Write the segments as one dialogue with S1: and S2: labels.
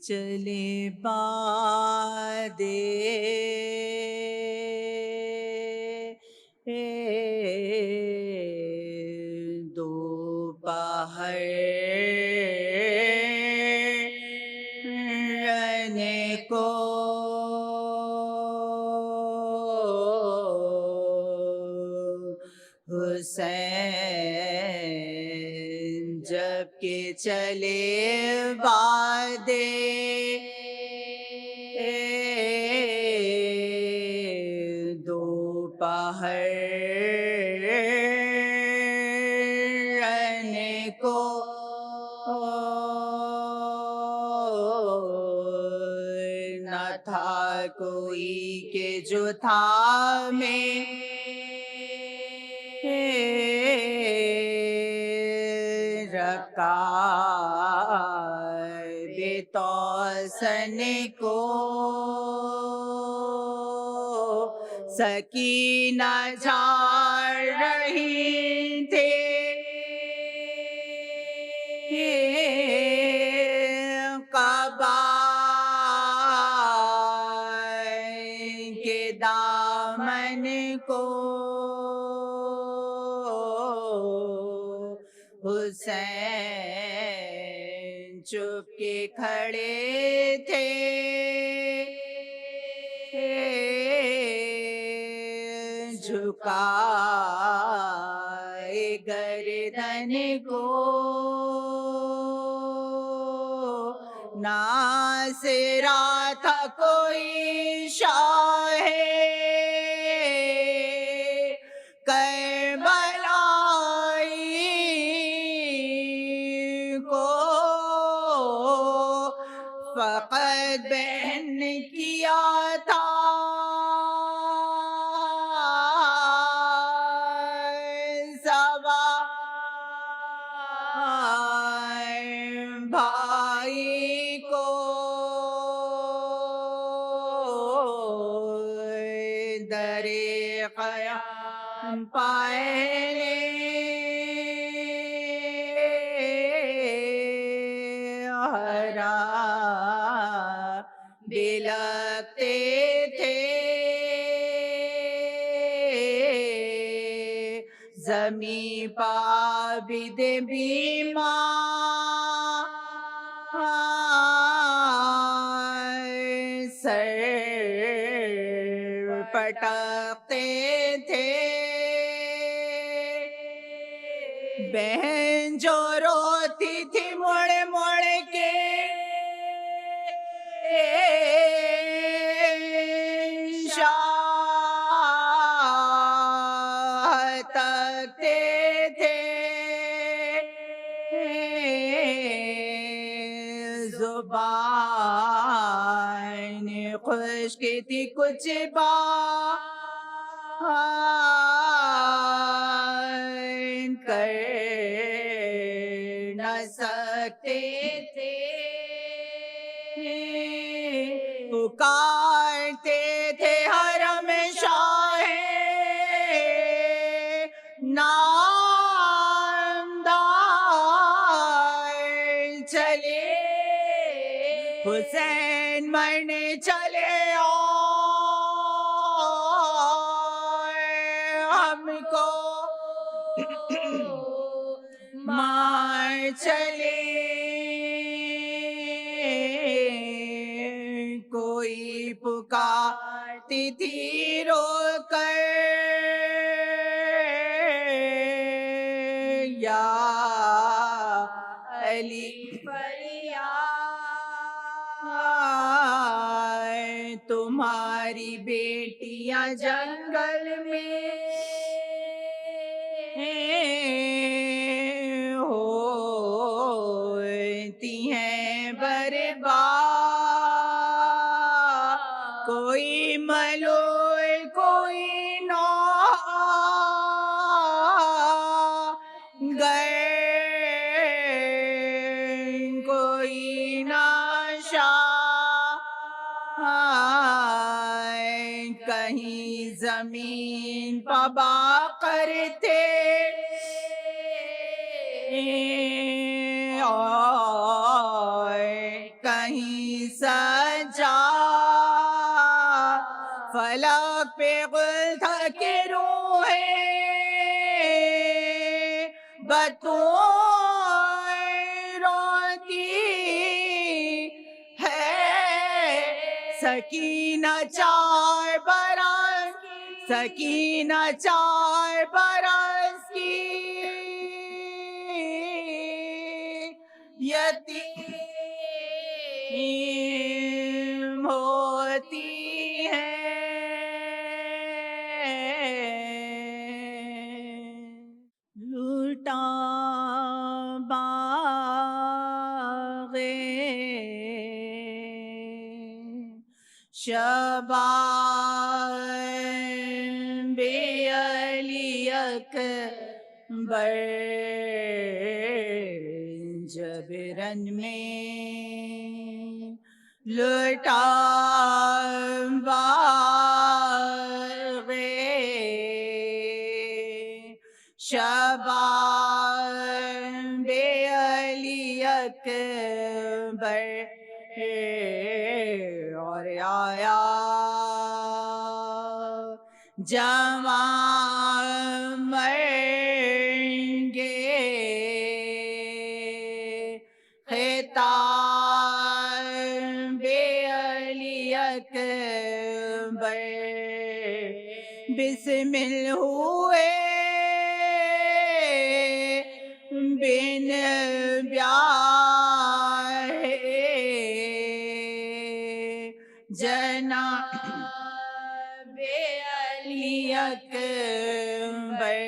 S1: چلے بادے دوپہر رہنے کو حسین جب کہ چلے وعدے دوپہر رہنے کو نہ تھا کوئی کہ جو تھا میں رکھا بے توسن کو سکینہ جھاڑ رہی تھے قبا کے دامن کو حسین چپ کے کھڑے تھے جھکائے گردن کو ناصرا تھا کوئی شاہ کربلائی کو فقط بہن نے کیا تھا بھائی کو در قیام پائے ہرا بلکتے تھے زمیں پابد بیمار سر پٹکتے تھے بہن جو روتی تھی مڑ مڑ کے شاہ تکتے تھے زبان خشک تھی کچھ بیان کر نہ سکتے تھے پکارتے تھے حرم شاہ نامدار چلے حسین مرنے چلے اور ہم کو مار چلے کوئی پکارتی تھی رو کر یا علی فریاد تمہاری بیٹیاں جنگل میں ہوتی ہیں برباد کوئی ملول کوئی نوگر کوئی ناشاد کہیں زمین پبا کرتے اور کہیں سجا فلک پہ گل تھا کہ روح بطور روتی ہے سکینہ 4 برس سکینہ 4 برس کی یتیم ہوتی ہے لوٹا باغ شباب علی اکبر جبرن میں لوٹا باغ شباب علی اکبر اور آیا جوان مرگے خطاب علی اکبر بسمل ہوئے بن بیاہ جناب علی اکبر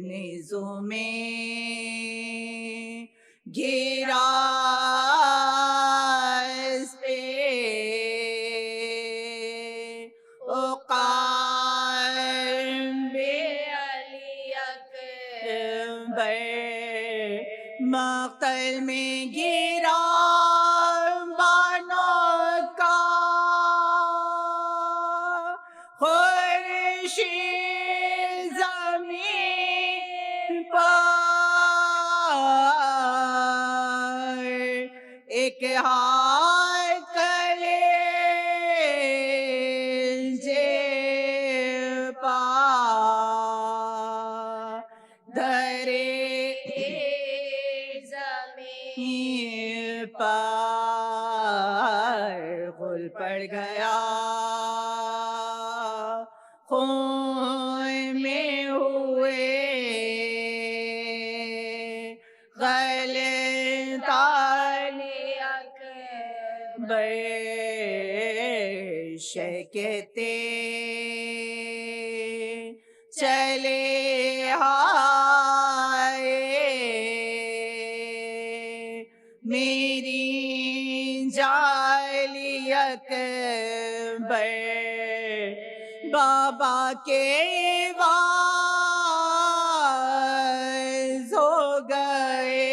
S1: نیزوں میں گرا اس پہ عقاب علی اکبر مقتل میں گرا بانوں کا خورشید زمین پر ایک ہاتھ کلیجے پا دھرے زمین پر غل پڑ گیا خون میں ہوئے علی اکبر شے کہتے چلے آئے میری علی اکبر بابا کے واز ہو گئے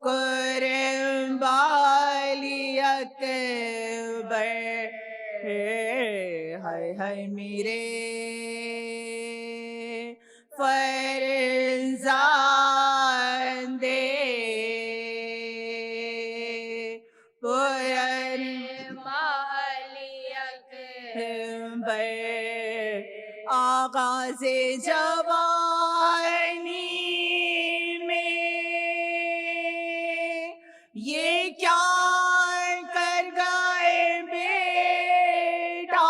S1: قرب علی اکبر ہائے ہائے میرے فرزندے آغاز جوانی میں یہ کیا کر گئے بیٹا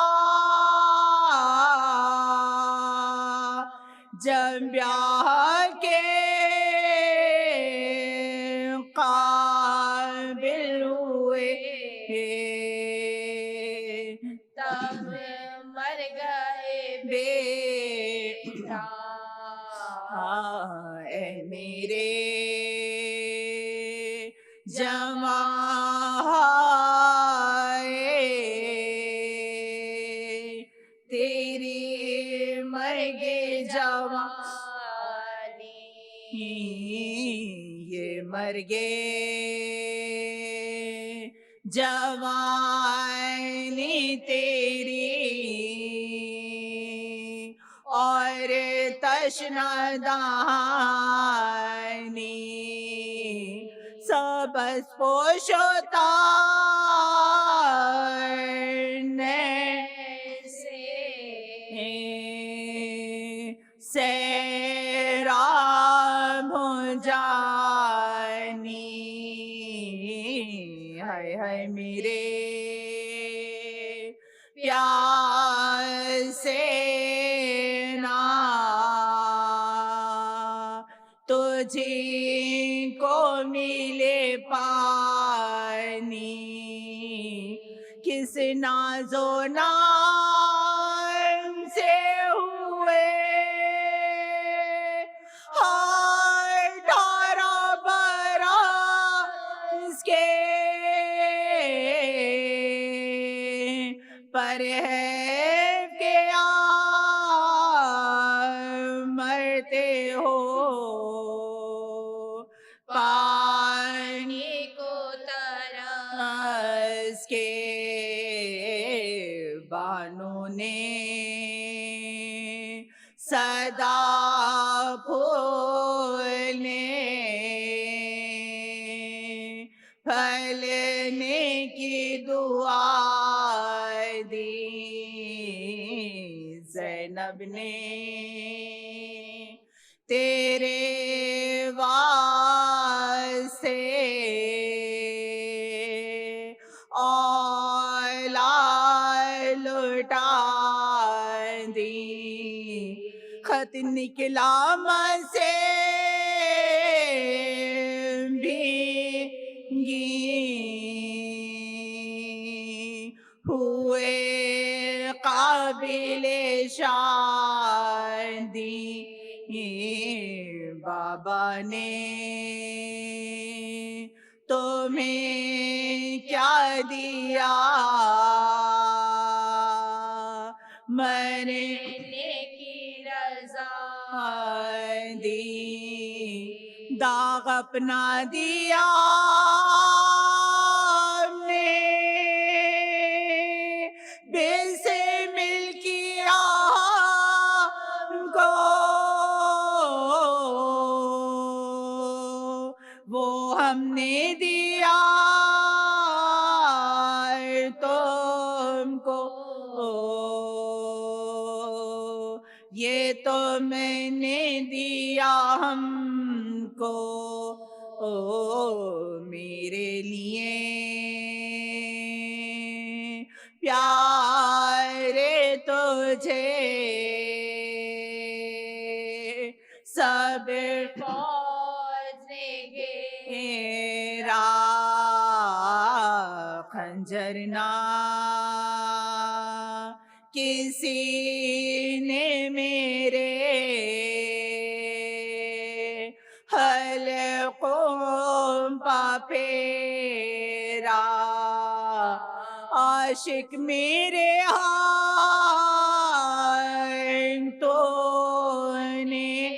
S1: جب بیاہ کے قابل ہوئے تب مر گئے بیٹا اے میرے جوان تیری مرگ جوانی یہ مرگ جوانی تیری اور تشنہ دہانی بس پوشوتارنے سیراب ہو جانی ہائے ہائے میرے پیاسے نا تجھی کو ملے پانی کس ناز و نام سے ہوئے ہر 18 برس کے پر ہے کہ مرتے ہو پانی کو ترس کے بانوں نے صدا پھولنے پھلنے کی دعا دی زینب نے تیرے واسطے اولاد لٹا دی خط نکلا ماں سے بھیگی ہوئے قابل شادی بابا نے تمہیں کیا دیا مرنے کی رضا دی داغ اپنا دیا نے بے سے مل کیا کو وہ ہم نے دیا تم کو یہ تو میں نے دیا ہم کو میرے لیے پیارے تجھے سب فوج نے گھیرا خنجر نہ کسی نے میرے حلقوں پا پھیرا عاشق میرے ہائے تو نے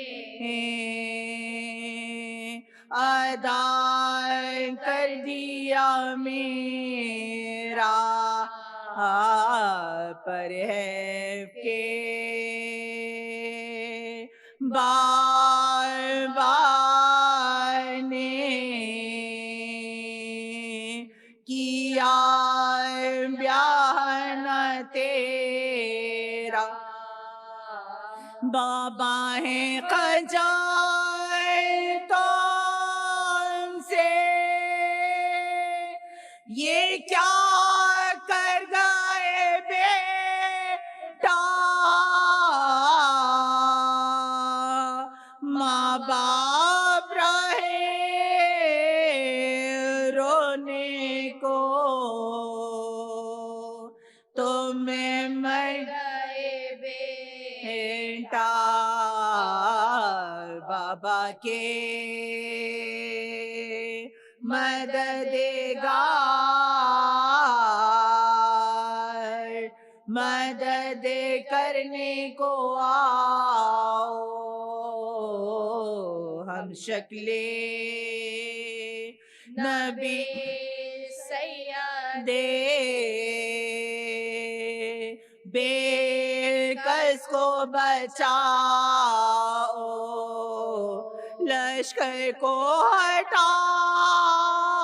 S1: ادا کر دیا میرا پر ہے کہ بابا نے کیا بیاہ نہ تیرا بابا ہے قجائے تم سے یہ کیا کر گئے بیٹا ماں باپ رہے رونے کو تم مر گئے بیٹا بابا کے مددگار مدد کرنے کو آؤ ہم شکل نبی سید بے کس کو بچاؤ لشکر کو ہٹاؤ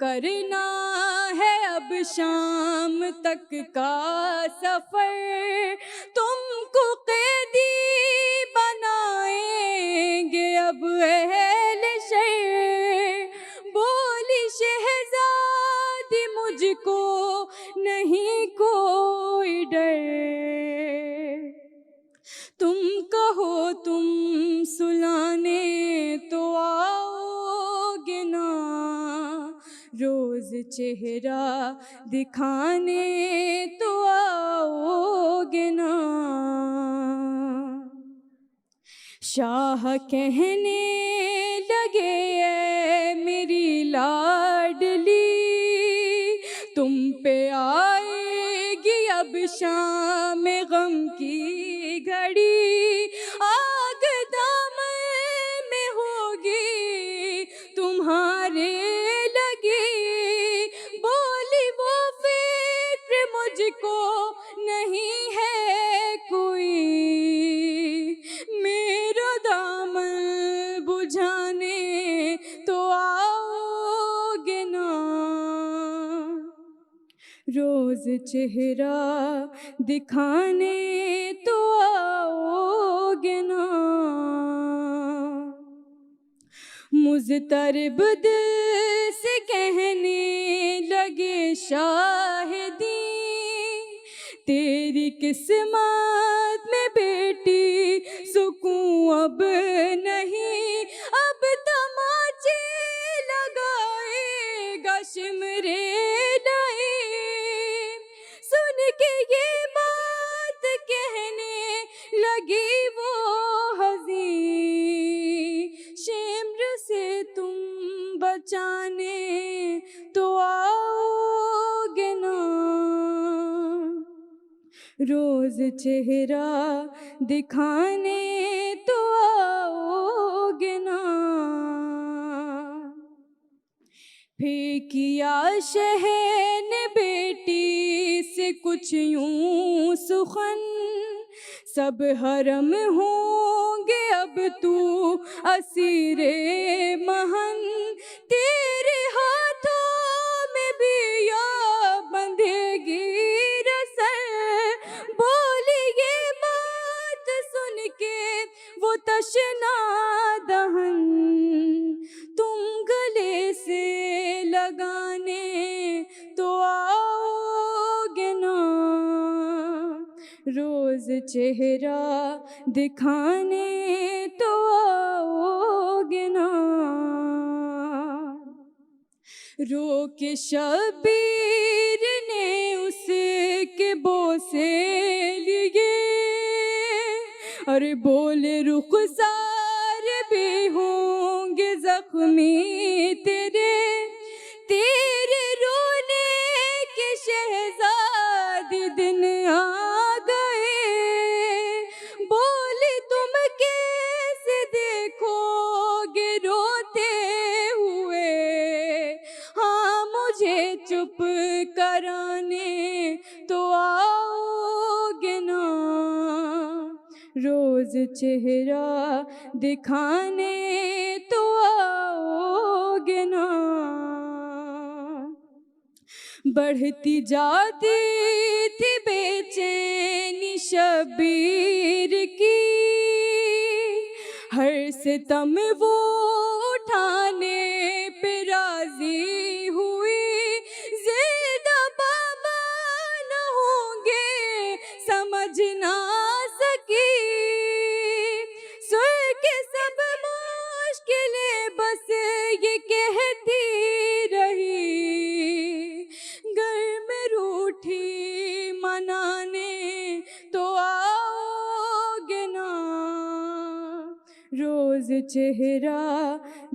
S2: کرنا ہے اب شام تک کا سفر، تم کو قیدی بنائیں گے اب اہل شہر۔ بولی شہزادی مجھ کو نہیں کوئی ڈر، تم کہو تم سلانے تو آؤ گے نا، روز چہرہ دکھانے تو آؤ گے نا۔ شاہ کہنے لگے اے میری لاڈلی، تم پہ آئے گی اب شام غم کی گھڑی، آگ دامن میں ہوگی تمہارے لگی، بولی وہ فکر مجھ کو نہیں ہے کوئی، میرا دامن بجھانے تو آؤ گے نا، روز چہرہ دکھانے تو آؤ گے نا۔ مضطرب دل سے کہنے لگے شاہدی، تیری قسمت میں بیٹی سکون اب نہیں، اب تماچے لگائے گا شمرے نہیں۔ سن کے یہ بات کہنے لگی وہ حزین، شمر سے تم بچانے تو آؤ گے نا، روز چہرہ دکھانے تو آؤ گے نا۔ پھر کیا شہر نے بیٹی سے کچھ یوں سخن، سب حرم ہوں گے اب تو اسیر مہن، تیرے ہاتھوں میں بھی یا بندھے گی رسل، بولی یہ بات سن کے وہ تشنا دہن، تم گلے سے لگانے تو آؤ گے نا، روز چہرہ دکھانے تو آؤ گے نا۔ رو کے شبیر نے اس کے بوسے لیے، ارے بولے رخسار بھی ہوں گے زخمی تیرے، تیرے رونے کے شہزادی دن آ گئے، بولی تم کیسے دیکھو گے روتے ہوئے، ہاں مجھے چپ کرانے تو آؤ گے نا، روز چہرہ دکھانے تو آؤ گے نا۔ بڑھتی جاتی تھی بے چینی شبیر کی، ہر ستم وہ اٹھانے پہ راضی ہوئی، زندہ بابا نہ ہوں گے سمجھ نہ سکی، سن کے سب مشکلیں بس یہ کہتی رہی، گھر میں روٹھی منانے تو آؤ گے نا، روز چہرہ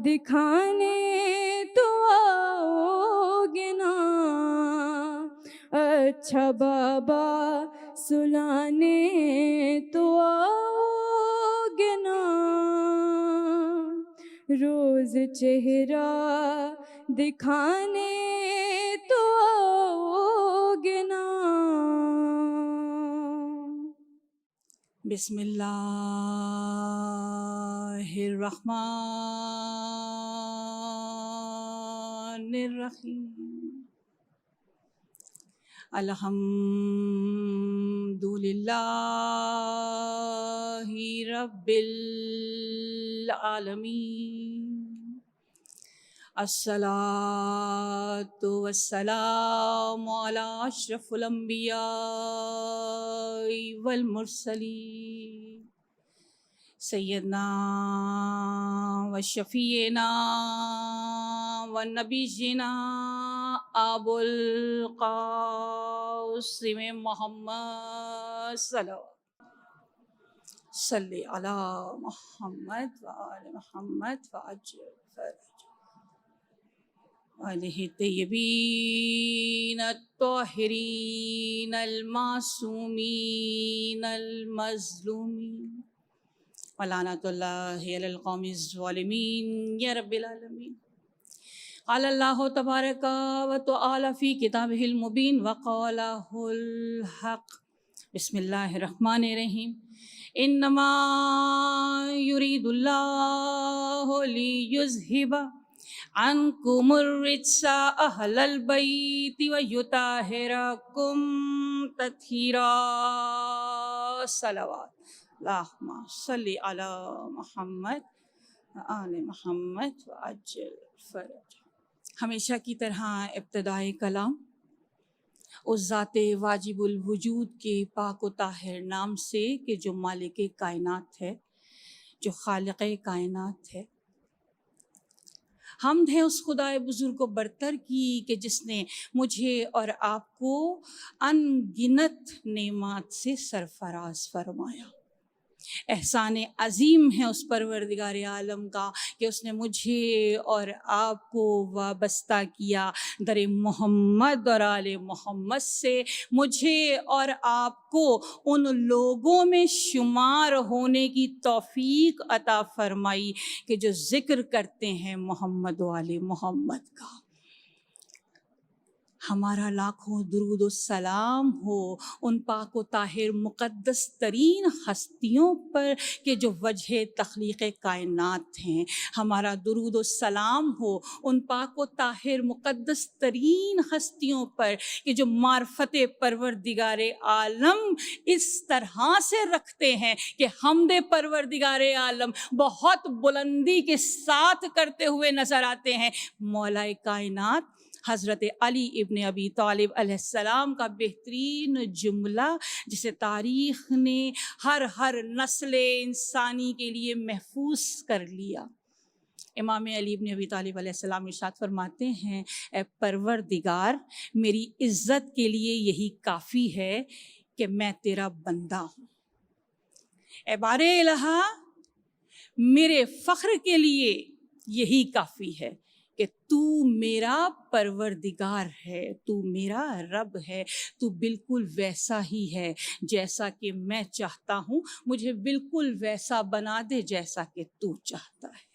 S2: دکھانے تو آؤ گے نا، اچھا بابا سلانے تو آؤ گے نا، روز چہرہ دکھانے تو آؤ گے نا۔
S1: بسم اللہ الرحمن الرحیم الحمد للہ رب العالمین الصلاۃ والسلام علی اشرف الانبیاء والمرسلین سیدنا و شفیعنا و نبینا ابو القاسم محمد صلی علی محمد و آل محمد وعجل فرج آلہ الطیبین الطاہرین المعصومین المظلومین ولعنۃ اللہ علی القوم الظالمین یا رب العالمین قال اللہ تبارک و تعالی فی کتابہ المبین وقال الحق بسم اللہ الرحمن الرحیم انما یرید اللہ لیذہب عنکم الرجس اہل البیت ویطہرکم تطہیرا صلوات اللہم صلی علی محمد آل محمد وعجل فرج۔ ہمیشہ کی طرح ابتدائے کلام اس ذات واجب الوجود کے پاک و طاہر نام سے کہ جو مالک کائنات ہے، جو خالق کائنات ہے۔ حمد ہے اس خدائے بزرگ و برتر کی کہ جس نے مجھے اور آپ کو ان گنت نعمات سے سرفراز فرمایا۔ احسان عظیم ہے اس پروردگار عالم کا کہ اس نے مجھے اور آپ کو وابستہ کیا در محمد اور آل محمد سے، مجھے اور آپ کو ان لوگوں میں شمار ہونے کی توفیق عطا فرمائی کہ جو ذکر کرتے ہیں محمد و آل محمد کا۔ ہمارا لاکھوں درود و سلام ہو ان پاک و طاہر مقدس ترین ہستیوں پر کہ جو وجہ تخلیق کائنات ہیں۔ ہمارا درود و سلام ہو ان پاک و طاہر مقدس ترین ہستیوں پر کہ جو معرفت پروردگار عالم اس طرح سے رکھتے ہیں کہ حمد پروردگار عالم بہت بلندی کے ساتھ کرتے ہوئے نظر آتے ہیں۔ مولا کائنات حضرت علی ابن ابی طالب علیہ السلام کا بہترین جملہ جسے تاریخ نے ہر نسل انسانی کے لیے محفوظ کر لیا۔ امام علی ابن ابی طالب علیہ السلام ارشاد فرماتے ہیں، اے پروردگار، میری عزت کے لیے یہی کافی ہے کہ میں تیرا بندہ ہوں۔ اے بار الہ، میرے فخر کے لیے یہی کافی ہے کہ تو میرا پروردگار ہے، تو میرا رب ہے، تو بالکل ویسا ہی ہے جیسا کہ میں چاہتا ہوں، مجھے بالکل ویسا بنا دے جیسا کہ تو چاہتا ہے۔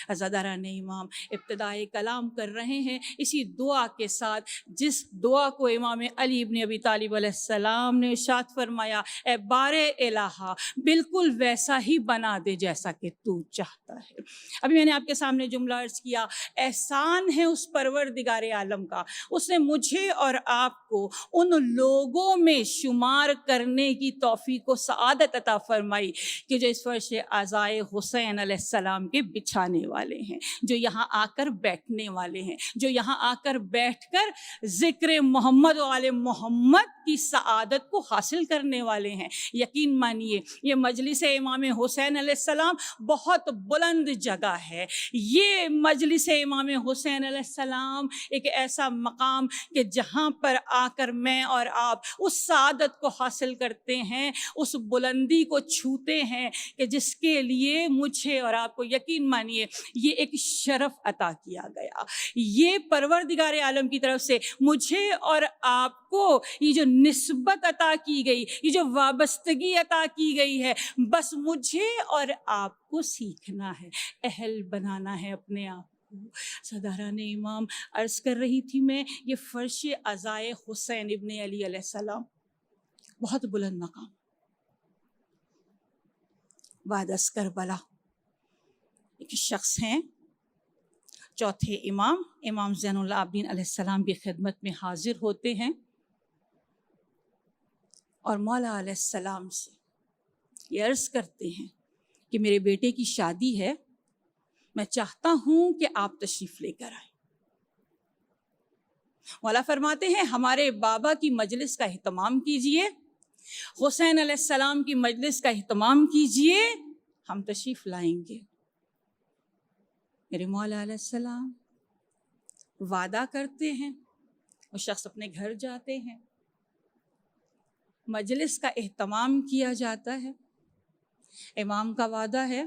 S1: عزاداران امام ابتدائے کلام کر رہے ہیں اسی دعا کے ساتھ جس دعا کو امام علی ابن ابی طالب علیہ السلام نے ارشاد فرمایا، اے بار الہ بالکل ویسا ہی بنا دے جیسا کہ تو چاہتا ہے۔ ابھی میں نے آپ کے سامنے جملہ عرض کیا، احسان ہے اس پروردگار عالم کا، اس نے مجھے اور آپ کو ان لوگوں میں شمار کرنے کی توفیق و سعادت عطا فرمائی کہ جو اس فرش عزائے حسین علیہ السلام کے بچھانے والے ہیں، جو یہاں آ کر بیٹھنے والے ہیں، جو یہاں آ کر بیٹھ کر ذکر محمد و آل محمد کی سعادت کو حاصل کرنے والے ہیں۔ یقین مانیے یہ مجلس امام حسین علیہ السلام بہت بلند جگہ ہے۔ یہ مجلس امام حسین علیہ السلام ایک ایسا مقام کہ جہاں پر آ کر میں اور آپ اس سعادت کو حاصل کرتے ہیں، اس بلندی کو چھوتے ہیں کہ جس کے لیے مجھے اور آپ کو یقین مانیے یہ ایک شرف عطا کیا گیا۔ یہ پروردگار عالم کی طرف سے مجھے اور آپ کو یہ جو نسبت عطا کی گئی، یہ جو وابستگی عطا کی گئی ہے، بس مجھے اور آپ کو سیکھنا ہے، اہل بنانا ہے اپنے آپ کو۔ صداران امام عرض کر رہی تھی میں، یہ فرش عزائے حسین ابن علی علیہ السلام بہت بلند مقام، بعد از کربلا ایک شخص ہیں چوتھے امام زین العابدین علیہ السلام کی خدمت میں حاضر ہوتے ہیں اور مولا علیہ السلام سے یہ عرض کرتے ہیں کہ میرے بیٹے کی شادی ہے، میں چاہتا ہوں کہ آپ تشریف لے کر آئیں۔ مولا فرماتے ہیں ہمارے بابا کی مجلس کا اہتمام کیجئے، حسین علیہ السلام کی مجلس کا اہتمام کیجئے، ہم تشریف لائیں گے۔ میرے مولا علیہ السلام وعدہ کرتے ہیں، وہ شخص اپنے گھر جاتے ہیں، مجلس کا اہتمام کیا جاتا ہے، امام کا وعدہ ہے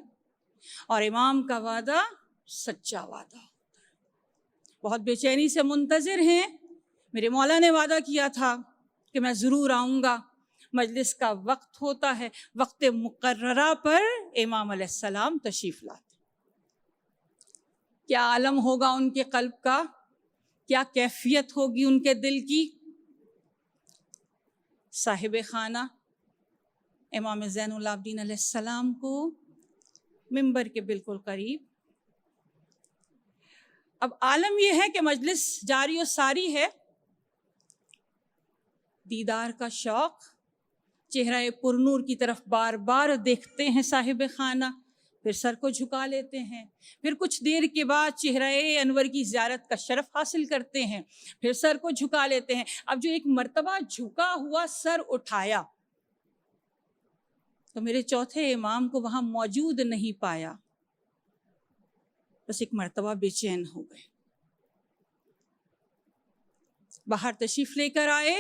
S1: اور امام کا وعدہ سچا وعدہ ہوتا ہے۔ بہت بے چینی سے منتظر ہیں، میرے مولا نے وعدہ کیا تھا کہ میں ضرور آؤں گا۔ مجلس کا وقت ہوتا ہے، وقت مقررہ پر امام علیہ السلام تشریف لاتے۔ کیا عالم ہوگا ان کے قلب کا، کیا کیفیت ہوگی ان کے دل کی۔ صاحب خانہ امام زین العابدین علیہ السلام کو منبر کے بالکل قریب، اب عالم یہ ہے کہ مجلس جاری و ساری ہے، دیدار کا شوق، چہرہ پرنور کی طرف بار بار دیکھتے ہیں صاحب خانہ، پھر سر کو جھکا لیتے ہیں، پھر کچھ دیر کے بعد چہرہ انور کی زیارت کا شرف حاصل کرتے ہیں، پھر سر کو جھکا لیتے ہیں۔ اب جو ایک مرتبہ جھکا ہوا سر اٹھایا تو میرے چوتھے امام کو وہاں موجود نہیں پایا، بس ایک مرتبہ بے چین ہو گئے۔ باہر تشریف لے کر آئے،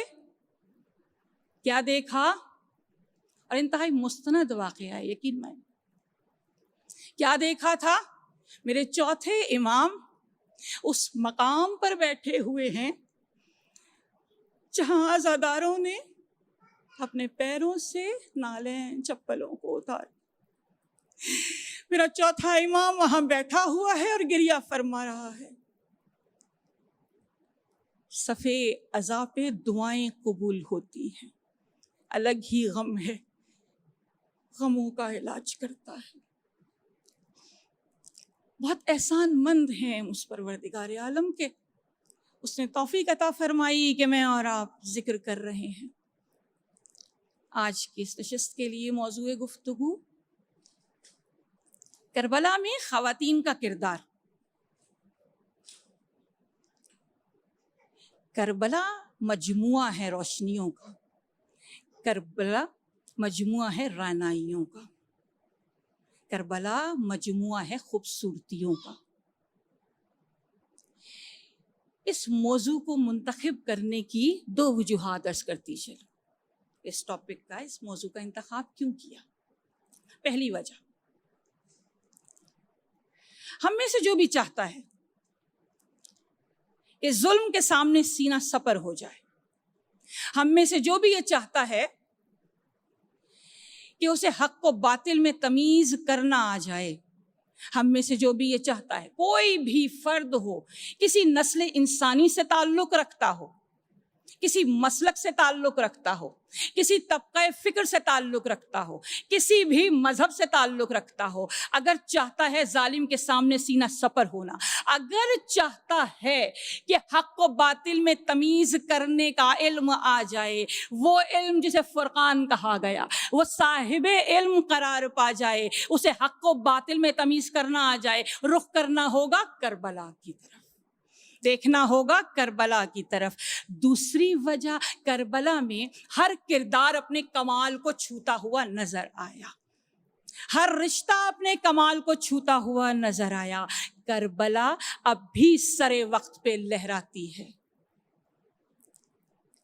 S1: کیا دیکھا، اور انتہائی مستند واقعہ ہے، یقین مانیں کیا دیکھا تھا۔ میرے چوتھے امام اس مقام پر بیٹھے ہوئے ہیں جہاں عزاداروں نے اپنے پیروں سے نالیں چپلوں کو اتار، میرا چوتھا امام وہاں بیٹھا ہوا ہے اور گریہ فرما رہا ہے۔ صفے عزا پہ دعائیں قبول ہوتی ہیں، الگ ہی غم ہے، غموں کا علاج کرتا ہے۔ بہت احسان مند ہیں اس پروردگار عالم کے، اس نے توفیق عطا فرمائی کہ میں اور آپ ذکر کر رہے ہیں۔ آج کی اس نشست کے لیے موضوع گفتگو کربلا میں خواتین کا کردار۔ کربلا مجموعہ ہے روشنیوں کا، کربلا مجموعہ ہے رعنائیوں کا، کربلا مجموعہ ہے خوبصورتیوں کا۔ اس موضوع کو منتخب کرنے کی دو وجوہات عرض کرتی چلوں، اس ٹاپک کا، اس موضوع کا انتخاب کیوں کیا۔ پہلی وجہ، ہم میں سے جو بھی چاہتا ہے کہ ظلم کے سامنے سینہ سپر ہو جائے، ہم میں سے جو بھی یہ چاہتا ہے کہ اسے حق و باطل میں تمیز کرنا آ جائے، ہم میں سے جو بھی یہ چاہتا ہے، کوئی بھی فرد ہو، کسی نسل انسانی سے تعلق رکھتا ہو، کسی مسلک سے تعلق رکھتا ہو، کسی طبقہ فکر سے تعلق رکھتا ہو، کسی بھی مذہب سے تعلق رکھتا ہو، اگر چاہتا ہے ظالم کے سامنے سینہ سپر ہونا، اگر چاہتا ہے کہ حق و باطل میں تمیز کرنے کا علم آ جائے، وہ علم جسے فرقان کہا گیا، وہ صاحب علم قرار پا جائے، اسے حق و باطل میں تمیز کرنا آ جائے، رخ کرنا ہوگا کربلا کی طرف، دیکھنا ہوگا کربلا کی طرف۔ دوسری وجہ، کربلا میں ہر کردار اپنے کمال کو چھوتا ہوا نظر آیا، ہر رشتہ اپنے کمال کو چھوتا ہوا نظر آیا۔ کربلا اب بھی سر وقت پہ لہراتی ہے،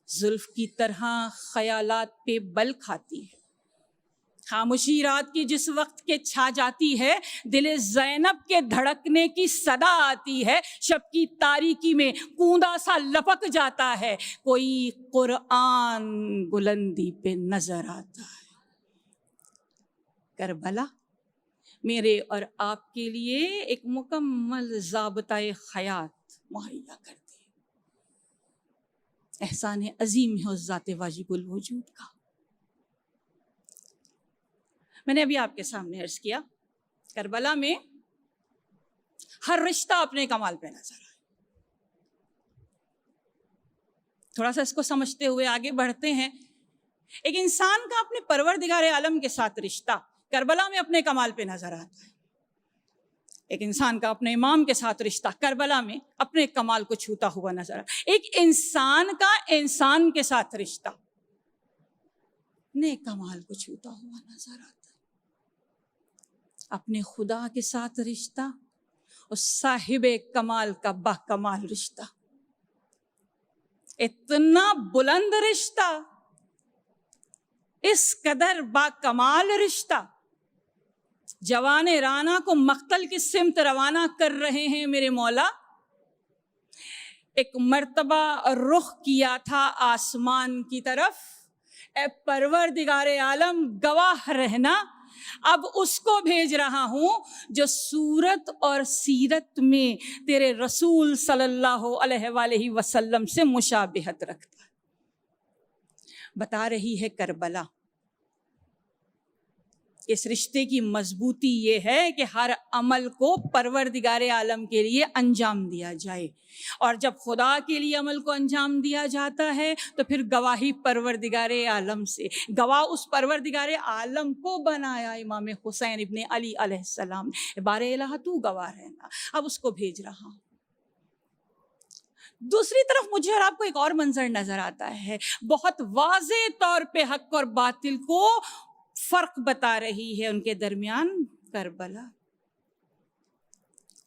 S1: زلف کی طرح خیالات پہ بل کھاتی ہے۔ خاموشی رات کی جس وقت کے چھا جاتی ہے، دل زینب کے دھڑکنے کی صدا آتی ہے، شب کی تاریکی میں کوندا سا لپک جاتا ہے، کوئی قرآن بلندی پہ نظر آتا ہے۔ کربلا میرے اور آپ کے لیے ایک مکمل ضابطۂ حیات مہیا کرتی ہے۔ احسان عظیم ہے اس ذات واجب الوجود کا۔ میں نے ابھی آپ کے سامنے عرض کیا، کربلا میں ہر رشتہ اپنے کمال پہ نظر آئے. تھوڑا سا اس کو سمجھتے ہوئے آگے بڑھتے ہیں. ایک انسان کا اپنے پروردگار عالم کے ساتھ رشتہ کربلا میں اپنے کمال پہ نظر آتا ہے. ایک انسان کا اپنے امام کے ساتھ رشتہ کربلا میں اپنے کمال کو چھوتا ہوا نظر آتا ہے. ایک انسان کا انسان کے ساتھ رشتہ اپنے کمال کو چھوتا ہوا نظر آتا ہے. اپنے خدا کے ساتھ رشتہ اور صاحب کمال کا با کمال رشتہ، اتنا بلند رشتہ، اس قدر با کمال رشتہ. جوان رانا کو مقتل کی سمت روانہ کر رہے ہیں میرے مولا. ایک مرتبہ رخ کیا تھا آسمان کی طرف، اے پروردگار عالم گواہ رہنا، اب اس کو بھیج رہا ہوں جو صورت اور سیرت میں تیرے رسول صلی اللہ علیہ وآلہ وسلم سے مشابہت رکھتا ہے. بتا رہی ہے کربلا اس رشتے کی مضبوطی یہ ہے کہ ہر عمل کو پروردگار عالم کے لیے انجام دیا جائے، اور جب خدا کے لیے عمل کو انجام دیا جاتا ہے تو پھر گواہی پروردگار عالم سے. گواہ اس پروردگار عالم کو بنایا امام حسین ابن علی علیہ السلام نے. بار الہ تو گواہ رہنا، اب اس کو بھیج رہا ہوں. دوسری طرف مجھے اور آپ کو ایک اور منظر نظر آتا ہے، بہت واضح طور پہ حق اور باطل کو فرق بتا رہی ہے ان کے درمیان کربلا.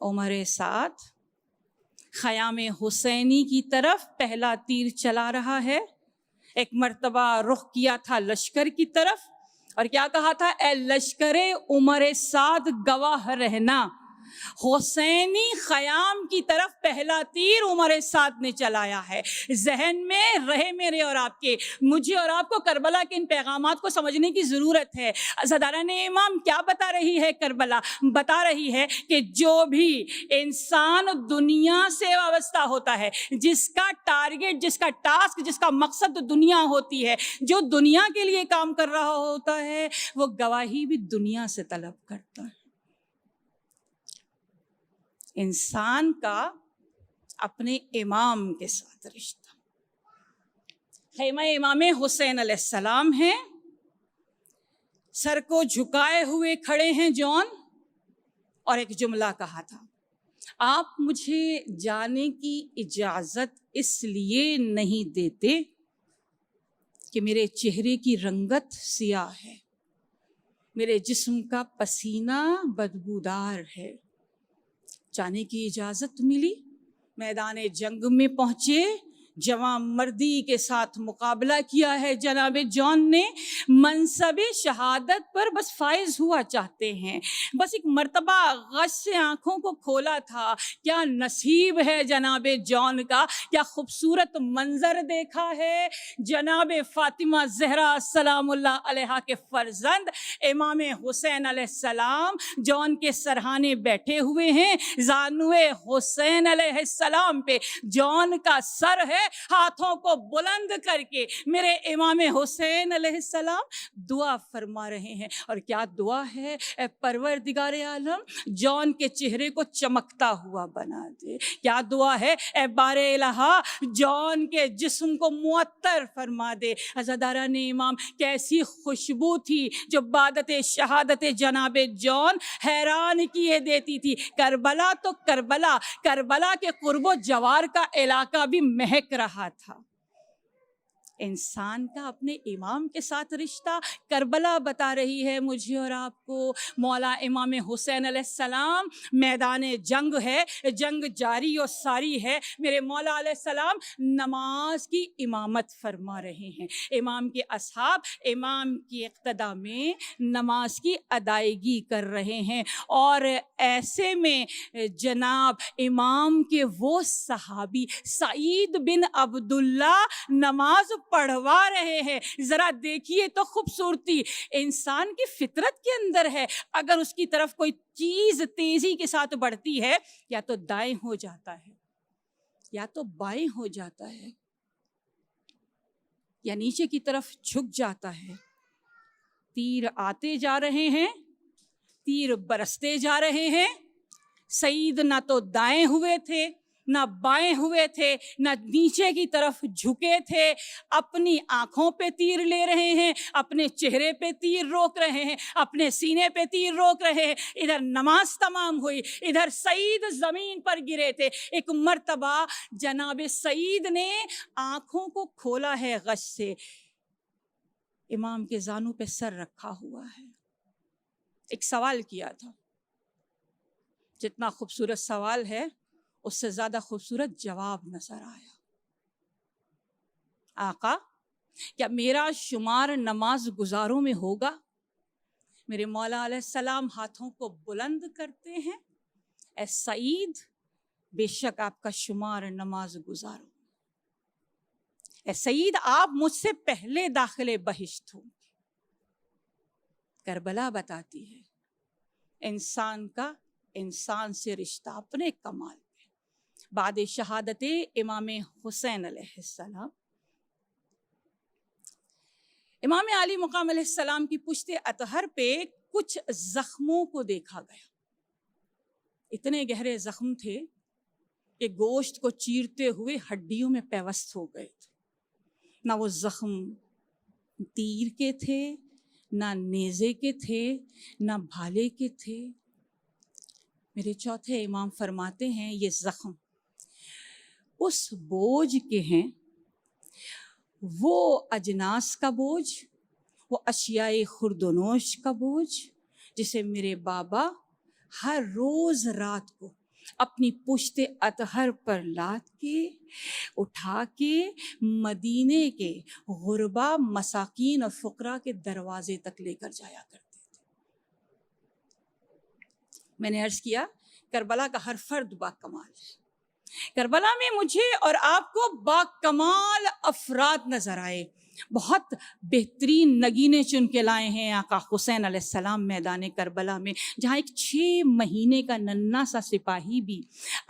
S1: عمر سعد خیام حسینی کی طرف پہلا تیر چلا رہا ہے. ایک مرتبہ رخ کیا تھا لشکر کی طرف اور کیا کہا تھا؟ اے لشکر عمر سعد گواہ رہنا. حسینی خیام کی طرف پہلا تیر عمر سعد نے چلایا ہے. ذہن میں رہے میرے اور آپ کے، مجھے اور آپ کو کربلا کے ان پیغامات کو سمجھنے کی ضرورت ہے. عزاداران امام کیا بتا رہی ہے کربلا؟ بتا رہی ہے کہ جو بھی انسان دنیا سے وابستہ ہوتا ہے، جس کا ٹارگٹ، جس کا ٹاسک، جس کا مقصد دنیا ہوتی ہے، جو دنیا کے لیے کام کر رہا ہوتا ہے، وہ گواہی بھی دنیا سے طلب کرتا ہے. انسان کا اپنے امام کے ساتھ رشتہ. خیمہ امام حسین علیہ السلام ہے، سر کو جھکائے ہوئے کھڑے ہیں جون، اور ایک جملہ کہا تھا، آپ مجھے جانے کی اجازت اس لیے نہیں دیتے کہ میرے چہرے کی رنگت سیاہ ہے، میرے جسم کا پسینہ بدبودار ہے. جانے کی اجازت ملی، میدان جنگ میں پہنچے، جواں مردی کے ساتھ مقابلہ کیا ہے جناب جون نے. منصب شہادت پر بس فائز ہوا چاہتے ہیں، بس ایک مرتبہ غش سے آنکھوں کو کھولا تھا. کیا نصیب ہے جناب جون کا، کیا خوبصورت منظر دیکھا ہے. جناب فاطمہ زہرا سلام اللہ علیہا کے فرزند امام حسین علیہ السلام جون کے سرہانے بیٹھے ہوئے ہیں. زانوے حسین علیہ السلام پہ جون کا سر ہے، ہاتھوں کو بلند کر کے میرے امام حسین علیہ السلام دعا فرما رہے ہیں. اور کیا دعا ہے؟ اے پروردگار عالم جون کے چہرے کو چمکتا ہوا بنا دے. کیا دعا ہے؟ اے بار الہ جون کے جسم کو معطر فرما دے. عزاداران امام کیسی خوشبو تھی جو بادت شہادت جناب جون حیران کیے دیتی تھی. کربلا تو کربلا، کربلا کے قرب و جوار کا علاقہ بھی مہک رہا تھا. انسان کا اپنے امام کے ساتھ رشتہ کربلا بتا رہی ہے مجھے اور آپ کو. مولا امام حسین علیہ السلام، میدان جنگ ہے، جنگ جاری و ساری ہے، میرے مولا علیہ السلام نماز کی امامت فرما رہے ہیں. امام کے اصحاب امام کی اقتداء میں نماز کی ادائیگی کر رہے ہیں، اور ایسے میں جناب امام کے وہ صحابی سعید بن عبداللہ نماز پڑھوا رہے ہیں. ذرا دیکھیے تو خوبصورتی انسان کی فطرت کے اندر ہے. اگر اس کی طرف کوئی چیز تیزی کے ساتھ بڑھتی ہے، یا تو دائیں ہو جاتا ہے یا تو بائیں ہو جاتا ہے یا نیچے کی طرف جھک جاتا ہے. تیر آتے جا رہے ہیں، تیر برستے جا رہے ہیں، سعید نہ تو دائیں ہوئے تھے نہ بائیں ہوئے تھے نہ نیچے کی طرف جھکے تھے، اپنی آنکھوں پہ تیر لے رہے ہیں، اپنے چہرے پہ تیر روک رہے ہیں، اپنے سینے پہ تیر روک رہے ہیں۔ ادھر نماز تمام ہوئی، ادھر سعید زمین پر گرے تھے۔ ایک مرتبہ جناب سعید نے آنکھوں کو کھولا ہے غش سے، امام کے زانوں پہ سر رکھا ہوا ہے، ایک سوال کیا تھا۔ جتنا خوبصورت سوال ہے اس سے زیادہ خوبصورت جواب نظر آیا۔ آقا کیا میرا شمار نماز گزاروں میں ہوگا؟ میرے مولا علیہ السلام ہاتھوں کو بلند کرتے ہیں، اے سعید بے شک آپ کا شمار نماز گزاروں، اے سعید آپ مجھ سے پہلے داخل بہشت ہوں۔ کربلا بتاتی ہے انسان کا انسان سے رشتہ اپنے کمال پہ۔ بعد شہادت امام حسین علیہ السلام، امام علی مقام علیہ السلام کی پشت اطہر پہ کچھ زخموں کو دیکھا گیا۔ اتنے گہرے زخم تھے کہ گوشت کو چیرتے ہوئے ہڈیوں میں پیوست ہو گئے تھے۔ نہ وہ زخم تیر کے تھے، نہ نیزے کے تھے، نہ بھالے کے تھے۔ میرے چوتھے امام فرماتے ہیں یہ زخم اس بوجھ کے ہیں، وہ اجناس کا بوجھ، وہ اشیاء خوردونوش کا بوجھ جسے میرے بابا ہر روز رات کو اپنی پشت اطہر پر لاد کے اٹھا کے مدینے کے غربا مساکین اور فقراء کے دروازے تک لے کر جایا کرتے تھے۔ میں نے عرض کیا کربلا کا ہر فرد با کمال ہے۔ کربلا میں مجھے اور آپ کو با کمال افراد نظر آئے، بہت بہترین نگینے چن کے لائے ہیں آقا حسین علیہ السلام میدان کربلا میں، جہاں ایک 6 مہینے کا ننھا سا سپاہی بھی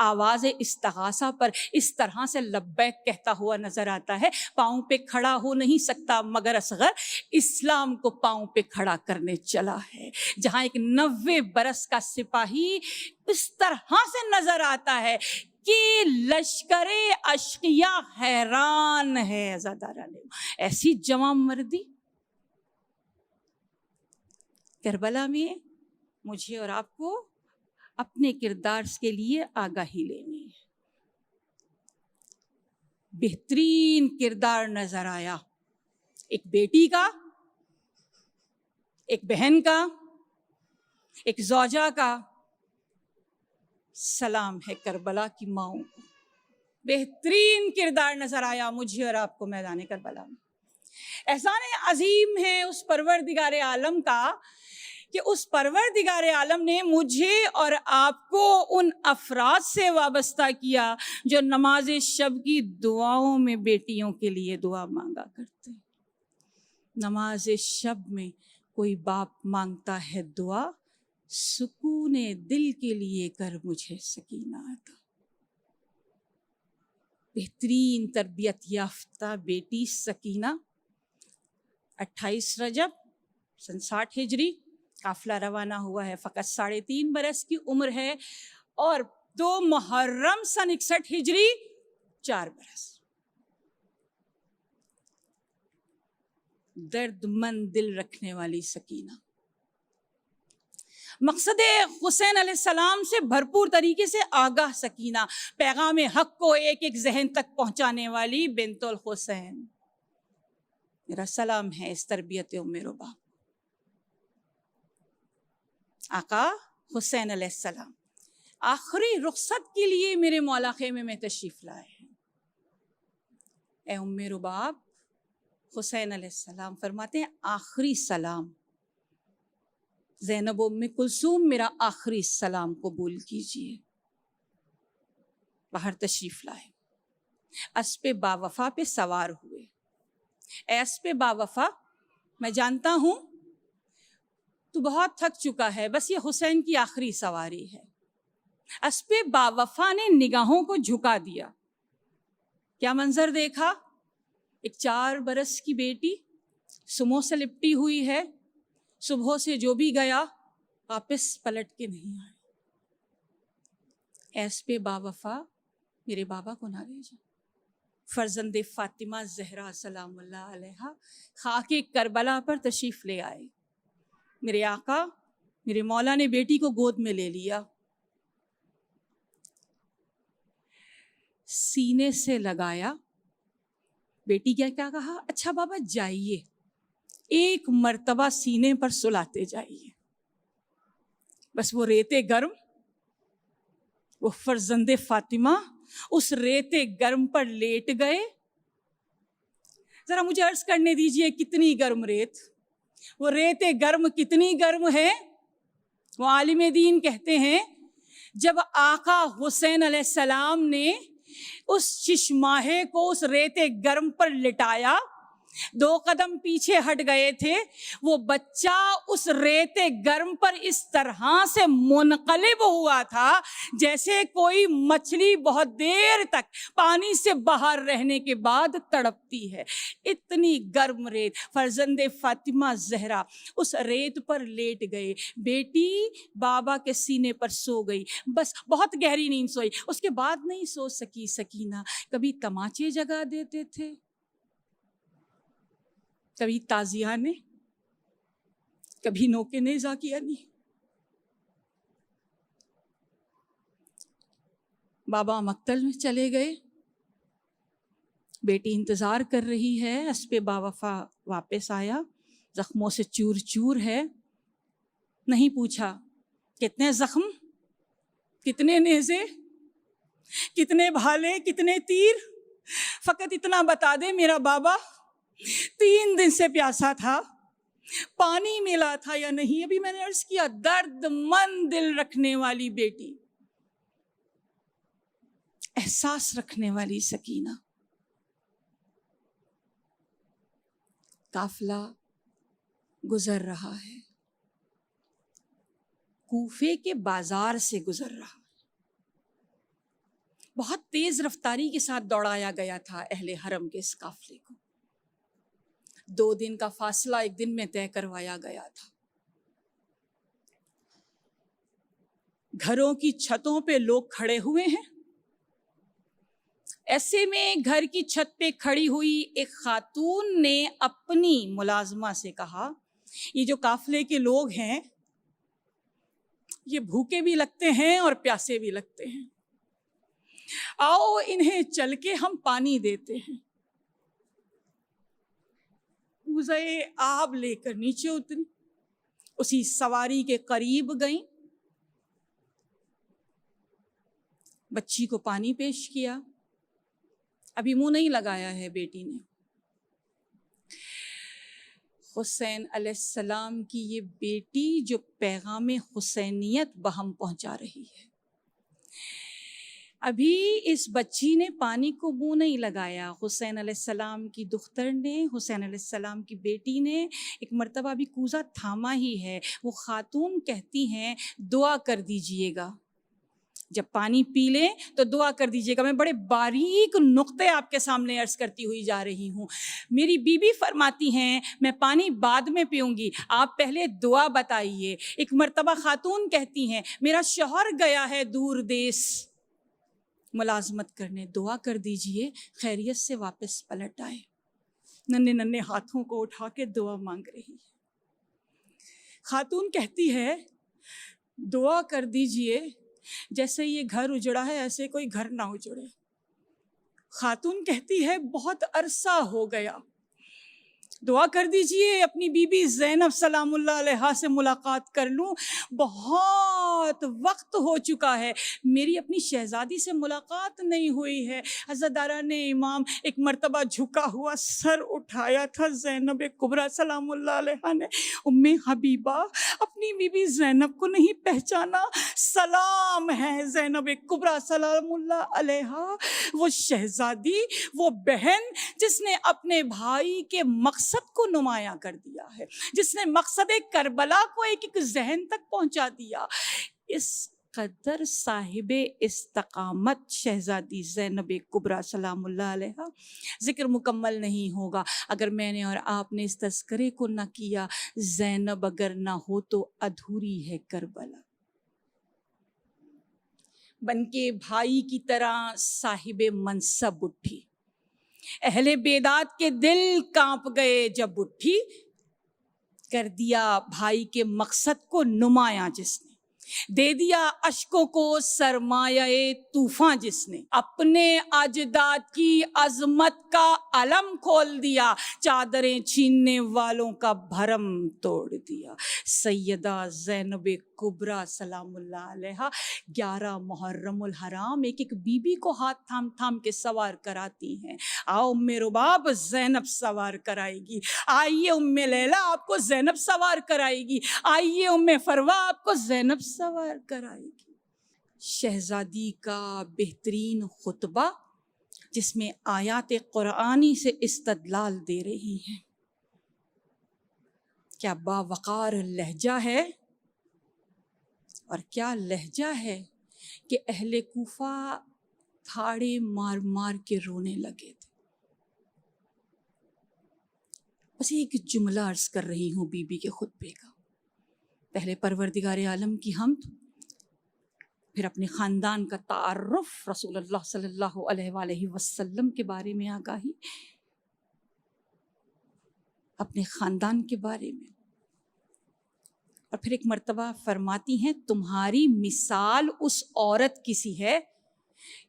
S1: آواز استغاثہ پر اس طرح سے لبیک کہتا ہوا نظر آتا ہے۔ پاؤں پہ کھڑا ہو نہیں سکتا مگر اصغر اسلام کو پاؤں پہ کھڑا کرنے چلا ہے۔ جہاں ایک 90 برس کا سپاہی اس طرح سے نظر آتا ہے کہ لشکر اشقیاء حیران ہے۔ عزاداران ایسی جواں مردی کربلا میں مجھے اور آپ کو اپنے کردار کے لیے آگاہی لینی ہے۔ بہترین کردار نظر آیا، ایک بیٹی کا، ایک بہن کا، ایک زوجہ کا۔ سلام ہے کربلا کی ماؤں کو، بہترین کردار نظر آیا مجھے اور آپ کو میدان کربلا میں۔ احسان عظیم ہے اس پروردگار عالم کا کہ اس پروردگار عالم نے مجھے اور آپ کو ان افراد سے وابستہ کیا جو نماز شب کی دعاؤں میں بیٹیوں کے لیے دعا مانگا کرتے۔ نماز شب میں کوئی باپ مانگتا ہے دعا، سکون دل کے لیے کر مجھے سکینہ عطا۔ بہترین تربیت یافتہ بیٹی سکینہ 28 رجب سن 60 ہجری قافلہ روانہ ہوا ہے، فقط 3.5 برس کی عمر ہے، اور 2 محرم سن 61 ہجری 4 برس۔ درد مند دل رکھنے والی سکینہ، مقصد حسین علیہ السلام سے بھرپور طریقے سے آگاہ سکینہ، پیغام حق کو ایک ایک ذہن تک پہنچانے والی بنت الحسین۔ میرا سلام ہے اس تربیت ام ربا۔ آقا حسین علیہ السلام آخری رخصت کے لیے میرے مولا خیمے میں تشریف لائے ہیں۔ اے ام رباب، حسین علیہ السلام فرماتے ہیں آخری سلام، زینب ام کلثوم میرا آخری سلام قبول کیجیے۔ باہر تشریف لائے، اسپِ باوفا پہ سوار ہوئے۔ اے اسپِ باوفا، میں جانتا ہوں تو بہت تھک چکا ہے، بس یہ حسین کی آخری سواری ہے۔ اسپِ باوفا نے نگاہوں کو جھکا دیا، کیا منظر دیکھا؟ ایک 4 برس کی بیٹی سموں سے لپٹی ہوئی ہے، صبح سے جو بھی گیا واپس پلٹ کے نہیں آیا۔ ایس پہ باوفا میرے بابا کو نہ لے جا. فرزند فاطمہ زہرا سلام اللہ علیہا خاک کربلا پر تشریف لے آئے. میرے آقا میرے مولا نے بیٹی کو گود میں لے لیا, سینے سے لگایا. بیٹی کیا کہا, اچھا بابا جائیے, ایک مرتبہ سینے پر سلاتے جائیے. بس وہ ریتے گرم, وہ فرزند فاطمہ اس ریتے گرم پر لیٹ گئے. ذرا مجھے عرض کرنے دیجئے کتنی گرم ریت, وہ ریتے گرم کتنی گرم ہے. وہ عالم دین کہتے ہیں جب آقا حسین علیہ السلام نے اس چشماہے کو اس ریتے گرم پر لٹایا, 2 قدم پیچھے ہٹ گئے تھے, وہ بچہ اس ریتے گرم پر اس طرح سے منقلب ہوا تھا جیسے کوئی مچھلی بہت دیر تک پانی سے باہر رہنے کے بعد تڑپتی ہے. اتنی گرم ریت. فرزند فاطمہ زہرا اس ریت پر لیٹ گئے, بیٹی بابا کے سینے پر سو گئی. بس بہت گہری نیند سوئی. اس کے بعد نہیں سو سکی سکینہ. کبھی تماچے جگا دیتے تھے, کبھی تازیانے, کبھی نوکے نیزا کیا نہیں. بابا مقتل میں چلے گئے, بیٹی انتظار کر رہی ہے. اسپِ باوفا واپس آیا, زخموں سے چور چور ہے. نہیں پوچھا کتنے زخم, کتنے نیزے, کتنے بھالے, کتنے تیر, فقط اتنا بتا دے میرا بابا 3 دن سے پیاسا تھا, پانی ملا تھا یا نہیں. ابھی میں نے عرض کیا درد مند دل رکھنے والی بیٹی, احساس رکھنے والی سکینہ. قافلہ گزر رہا ہے, کوفے کے بازار سے گزر رہا ہے. بہت تیز رفتاری کے ساتھ دوڑایا گیا تھا اہل حرم کے اس قافلے کو. 2 دن کا فاصلہ 1 دن میں طے کروایا گیا تھا. گھروں کی چھتوں پہ لوگ کھڑے ہوئے ہیں. ایسے میں گھر کی چھت پہ کھڑی ہوئی ایک خاتون نے اپنی ملازمہ سے کہا, یہ جو قافلے کے لوگ ہیں یہ بھوکے بھی لگتے ہیں اور پیاسے بھی لگتے ہیں, آؤ انہیں چل کے ہم پانی دیتے ہیں. کوزے آب لے کر نیچے اتری, اسی سواری کے قریب گئیں, بچی کو پانی پیش کیا. ابھی منہ نہیں لگایا ہے بیٹی نے. حسین علیہ السلام کی یہ بیٹی جو پیغام حسینیت بہم پہنچا رہی ہے, ابھی اس بچی نے پانی کو منہ نہیں لگایا. حسین علیہ السلام کی دختر نے, حسین علیہ السلام کی بیٹی نے ایک مرتبہ ابھی کوزہ تھاما ہی ہے. وہ خاتون کہتی ہیں دعا کر دیجئے گا, جب پانی پی لیں تو دعا کر دیجئے گا. میں بڑے باریک نقطے آپ کے سامنے عرض کرتی ہوئی جا رہی ہوں. میری بیوی فرماتی ہیں میں پانی بعد میں پیوں گی, آپ پہلے دعا بتائیے. ایک مرتبہ خاتون کہتی ہیں میرا شوہر گیا ہے دور دیس ملازمت کرنے, دعا کر دیجئے خیریت سے واپس پلٹ آئے. ننھے ننھے ہاتھوں کو اٹھا کے دعا مانگ رہی ہے. خاتون کہتی ہے دعا کر دیجئے جیسے یہ گھر اجڑا ہے ایسے کوئی گھر نہ اجڑے. خاتون کہتی ہے بہت عرصہ ہو گیا, دعا کر دیجئے اپنی بی بی زینب سلام اللہ علیہا سے ملاقات کر لوں. بہت وقت ہو چکا ہے میری اپنی شہزادی سے ملاقات نہیں ہوئی ہے. عزاداران امام ایک مرتبہ جھکا ہوا سر اٹھایا تھا زینب کبریٰ سلام اللہ علیہا نے. ام حبیبہ اپنی بی بی زینب کو نہیں پہچانا؟ سلام ہے زینب کبریٰ سلام اللہ علیہا, وہ شہزادی, وہ بہن جس نے اپنے بھائی کے مقصد کو نمایاں کر دیا ہے, جس نے مقصد کربلا کو ایک ایک ذہن تک پہنچا دیا. اس قدر صاحب استقامت شہزادی زینب کبریٰ سلام اللہ علیہا. ذکر مکمل نہیں ہوگا اگر میں نے اور آپ نے اس تذکرے کو نہ کیا. زینب اگر نہ ہو تو ادھوری ہے کربلا. بن کے بھائی کی طرح صاحب منصب اٹھی. اہل بیداد کے دل کانپ گئے جب اٹھی. کر دیا بھائی کے مقصد کو نمایاں جس نے، دے دیا اشکوں کو سرمایہ طوفاں جس نے، اپنے اجداد کی عظمت کا علم کھول دیا، چادریں چھیننے والوں کا بھرم توڑ دیا. سیدہ زینب کبریٰ سلام اللہ علیہا 11 محرم الحرام ایک ایک بی بی کو ہاتھ تھام تھام کے سوار کراتی ہیں. آؤ ام رباب زینب سوار کرائے گی، آئیے ام لیلا آپ کو زینب سوار کرائے گی، آئیے ام فروا آپ کو زینب سوار کرائے گی. شہزادی کا بہترین خطبہ جس میں آیات قرآنی سے استدلال دے رہی ہیں. کیا باوقار لہجہ ہے، اور کیا لہجہ ہے کہ اہل کوفہ تھاڑے مار مار کے رونے لگے تھے. بس ایک جملہ عرض کر رہی ہوں بی بی کے خطبے کا. پہلے پروردگار عالم کی حمد، پھر اپنے خاندان کا تعارف، رسول اللہ صلی اللہ علیہ وآلہ وسلم کے بارے میں آگاہی، اپنے خاندان کے بارے میں. اور پھر ایک مرتبہ فرماتی ہیں تمہاری مثال اس عورت کی سی ہے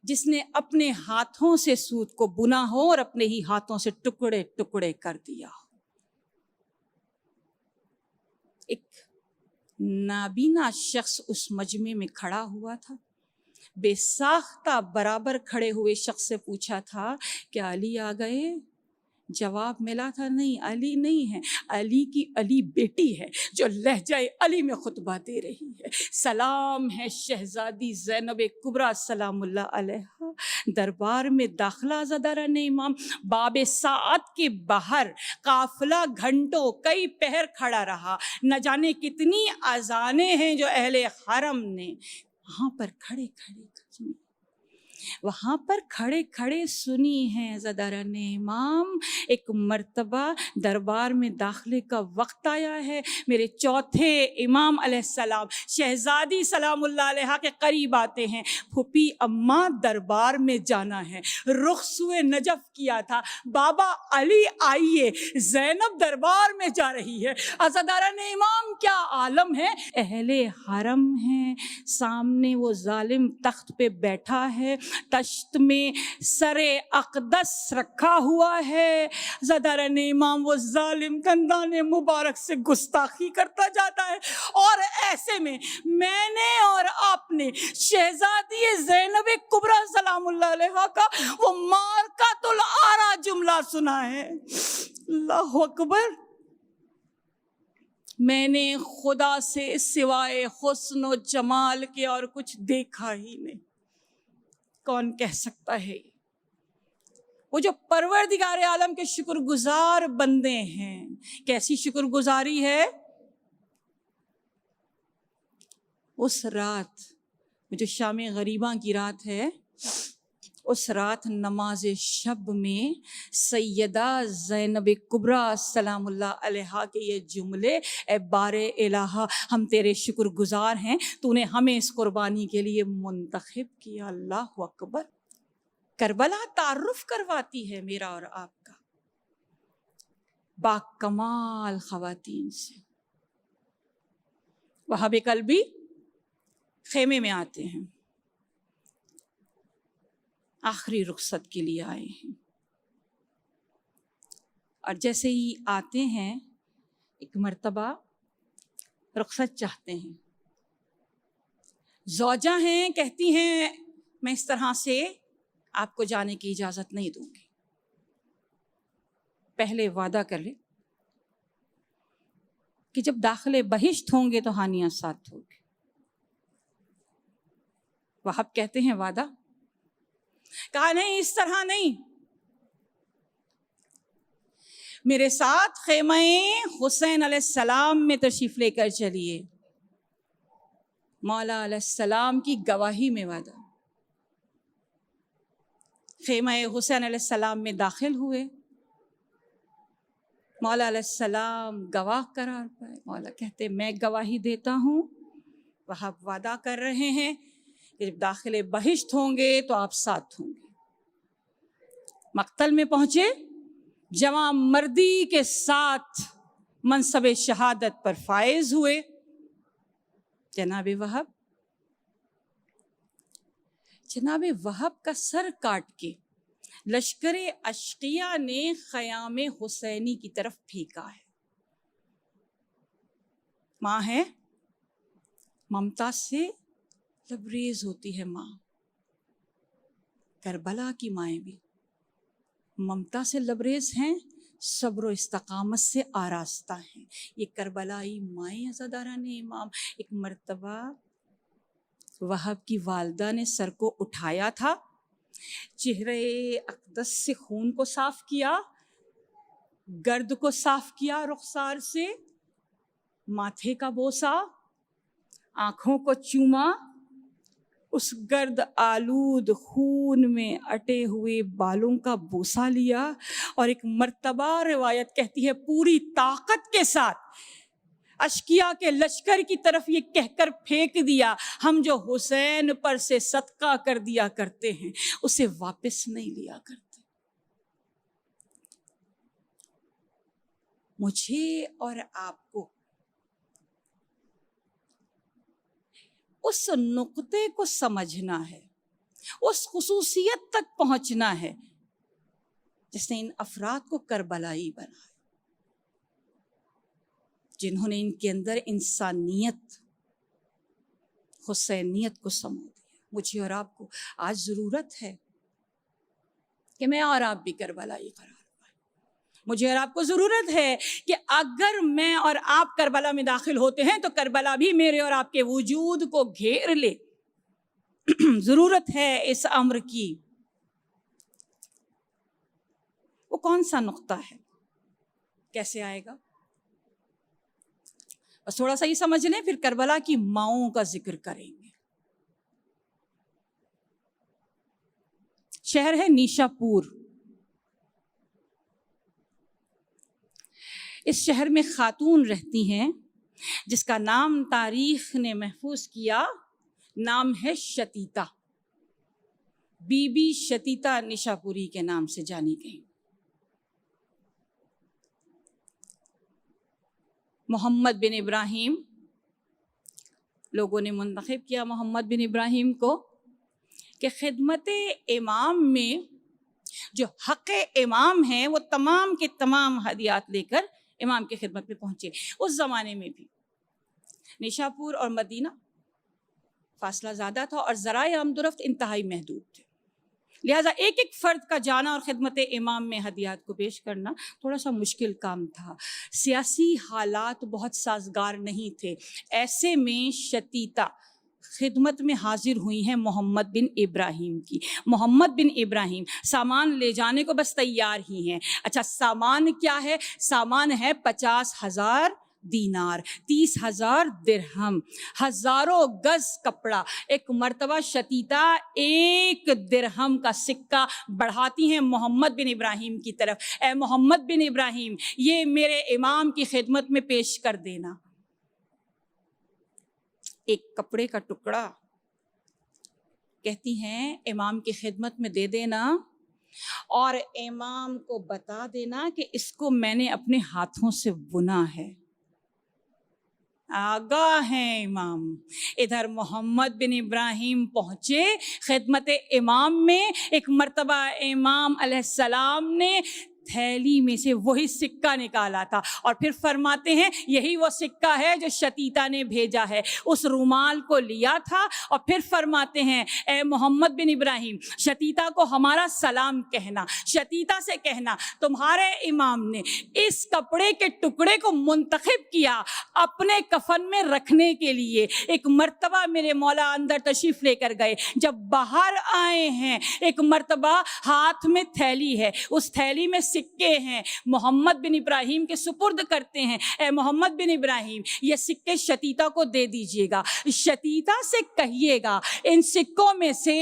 S1: جس نے اپنے ہاتھوں سے سوت کو بنا ہو اور اپنے ہی ہاتھوں سے ٹکڑے ٹکڑے کر دیا ہو. ایک نابینا شخص اس مجمع میں کھڑا ہوا تھا. بے ساختہ برابر کھڑے ہوئے شخص سے پوچھا تھا کہ علی آ گئے؟ جواب ملا تھا نہیں، علی نہیں ہے، علی کی علی بیٹی ہے جو لہجہ علی میں خطبہ دے رہی ہے. سلام ہے شہزادی زینب کبریٰ سلام اللہ علیہا. دربار میں داخلہ زداران امام، باب ساعت کے باہر قافلہ گھنٹوں کئی پہر کھڑا رہا. نہ جانے کتنی اذانیں ہیں جو اہل حرم نے وہاں پر کھڑے کھڑے سنی ہیں زداران امام. ایک مرتبہ دربار میں داخلے کا وقت آیا ہے. میرے چوتھے امام علیہ السلام شہزادی سلام اللہ علیہ کے قریب آتے ہیں. پھوپھی اماں دربار میں جانا ہے، رخ سوئے نجف کیا تھا. بابا علی آئیے، زینب دربار میں جا رہی ہے. زداران امام کیا عالم ہے، اہل حرم ہیں. سامنے وہ ظالم تخت پہ بیٹھا ہے، تشت میں سر اقدس رکھا ہوا ہے. زداران امام وہ ظالم کندان مبارک سے گستاخی کرتا جاتا ہے. اور ایسے میں نے اور آپ نے شہزادی زینب کبریٰ سلام اللہ علیہا کا وہ مارکۃ الآرا جملہ سنا ہے. اللہ اکبر. میں نے خدا سے سوائے حسن و جمال کے اور کچھ دیکھا ہی نہیں. کون کہہ سکتا ہے وہ جو پروردگار عالم کے شکر گزار بندے ہیں. کیسی شکر گزاری ہے؟ اس رات جو شام غریباں کی رات ہے، اس رات نماز شب میں سیدہ زینب کبریٰ سلام اللہ علیہا کے یہ جملے، اے بار الہ ہم تیرے شکر گزار ہیں، تو نے ہمیں اس قربانی کے لیے منتخب کیا. اللہ اکبر. کربلا تعارف کرواتی ہے میرا اور آپ کا با کمال خواتین سے. وہاب قلبی خیمے میں آتے ہیں، آخری رخصت کے لیے آئے ہیں، اور جیسے ہی آتے ہیں ایک مرتبہ رخصت چاہتے ہیں. زوجہ ہیں، کہتی ہیں میں اس طرح سے آپ کو جانے کی اجازت نہیں دوں گی. پہلے وعدہ کر لے کہ جب داخلے بہشت ہوں گے تو ہانیہ ساتھ ہوگی. وہاب کہتے ہیں وعدہ؟ کہا نہیں، اس طرح نہیں، میرے ساتھ خیمہ حسین علیہ السلام میں تشریف لے کر چلیے. مولا علیہ السلام کی گواہی میں وعدہ. خیمہ حسین علیہ السلام میں داخل ہوئے. مولا علیہ السلام گواہ قرار پائے. مولا کہتے میں گواہی دیتا ہوں. وہاب وعدہ کر رہے ہیں کہ جب داخل بہشت ہوں گے تو آپ ساتھ ہوں گے۔ مقتل میں پہنچے، جواں مردی کے ساتھ منصب شہادت پر فائز ہوئے جناب وہب کا سر کاٹ کے لشکر اشقیہ نے خیام حسینی کی طرف پھینکا ہے۔ ماں ہے، ممتا سے لبریز ہوتی ہے ماں، کربلا کی مائیں بھی ممتا سے لبریز ہیں، صبر و استقامت سے آراستہ ہیں۔ یہ کربلائی مائیں عزاداران امام، ایک مرتبہ وہب کی والدہ نے سر کو اٹھایا تھا، چہرے اقدس سے خون کو صاف کیا، گرد کو صاف کیا رخسار سے، ماتھے کا بوسا، آنکھوں کو چوما، اس گرد آلود خون میں اٹے ہوئے بالوں کا بوسا لیا، اور ایک مرتبہ روایت کہتی ہے پوری طاقت کے ساتھ اشقیاء کے لشکر کی طرف یہ کہہ کر پھینک دیا، ہم جو حسین پر سے صدقہ کر دیا کرتے ہیں اسے واپس نہیں لیا کرتے۔ مجھے اور آپ کو اس نقطے کو سمجھنا ہے، اس خصوصیت تک پہنچنا ہے جس نے ان افراد کو کربلائی بنایا، جنہوں نے ان کے اندر انسانیت، حسینیت کو سمو دیا۔ مجھے اور آپ کو آج ضرورت ہے کہ میں اور آپ بھی کربلائی قرار پائیں۔ مجھے اور آپ کو ضرورت ہے کہ اگر میں اور آپ کربلا میں داخل ہوتے ہیں تو کربلا بھی میرے اور آپ کے وجود کو گھیر لے۔ ضرورت ہے اس امر کی۔ وہ کون سا نقطہ ہے؟ کیسے آئے گا؟ بس تھوڑا سا ہی سمجھ لیں، پھر کربلا کی ماؤں کا ذکر کریں گے۔ شہر ہے نیشا پور۔ اس شہر میں خاتون رہتی ہیں جس کا نام تاریخ نے محفوظ کیا، نام ہے شتیتا، بی بی شتیتا نیشا پوری کے نام سے جانی گئی۔ محمد بن ابراہیم، لوگوں نے منتخب کیا محمد بن ابراہیم کو کہ خدمت امام میں جو حق امام ہیں وہ تمام کے تمام ہدیات لے کر امام کی خدمت میں پہنچے۔ اس زمانے میں بھی نیشا پور اور مدینہ فاصلہ زیادہ تھا اور ذرائع آمد و رفت انتہائی محدود تھے، لہٰذا ایک ایک فرد کا جانا اور خدمت امام میں ہدیات کو پیش کرنا تھوڑا سا مشکل کام تھا۔ سیاسی حالات بہت سازگار نہیں تھے، ایسے میں شتیتا خدمت میں حاضر ہوئی ہیں محمد بن ابراہیم کی۔ محمد بن ابراہیم سامان لے جانے کو بس تیار ہی ہیں۔ اچھا، سامان کیا ہے؟ سامان ہے 50,000 دینار، 30,000 درہم، ہزاروں گز کپڑا۔ ایک مرتبہ شتیتا 1 درہم کا سکہ بڑھاتی ہیں محمد بن ابراہیم کی طرف، اے محمد بن ابراہیم یہ میرے امام کی خدمت میں پیش کر دینا۔ ایک کپڑے کا ٹکڑا کہتی ہیں امام کی خدمت میں دے دینا اور امام کو بتا دینا کہ اس کو میں نے اپنے ہاتھوں سے بنا ہے۔ آگاہ ہیں امام۔ ادھر محمد بن ابراہیم پہنچے خدمت امام میں، ایک مرتبہ امام علیہ السلام نے تھیلی میں سے وہی سکہ نکالا تھا اور پھر فرماتے ہیں یہی وہ سکہ ہے جو شتیتا نے بھیجا ہے۔ اس رومال کو لیا تھا اور پھر فرماتے ہیں اے محمد بن ابراہیم شتیتا کو ہمارا سلام کہنا، شتیتا سے کہنا تمہارے امام نے اس کپڑے کے ٹکڑے کو منتخب کیا اپنے کفن میں رکھنے کے لیے۔ ایک مرتبہ میرے مولا اندر تشریف لے کر گئے، جب باہر آئے ہیں ایک مرتبہ ہاتھ میں تھیلی ہے، اس تھیلی میں سکے ہیں، محمد بن ابراہیم کے سپرد کرتے ہیں، اے محمد بن ابراہیم یہ سکے شتیتا کو دے دیجئے گا، شتیتا سے کہیے گا ان سکوں میں سے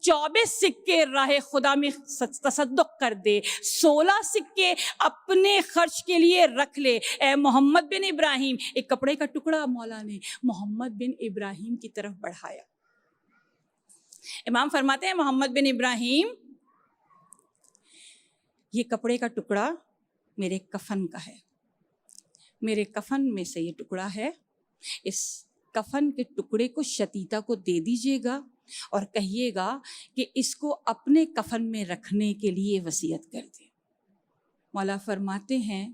S1: 24 سکے راہ خدا میں تصدق کر دے، 16 سکے اپنے خرچ کے لیے رکھ لے۔ اے محمد بن ابراہیم، ایک کپڑے کا ٹکڑا مولا نے محمد بن ابراہیم کی طرف بڑھایا۔ امام فرماتے ہیں محمد بن ابراہیم یہ کپڑے کا ٹکڑا میرے کفن کا ہے، میرے کفن میں سے یہ ٹکڑا ہے، اس کفن کے ٹکڑے کو شتیتا کو دے دیجیے گا اور کہیے گا کہ اس کو اپنے کفن میں رکھنے کے لیے وصیت کر دے۔ مولا فرماتے ہیں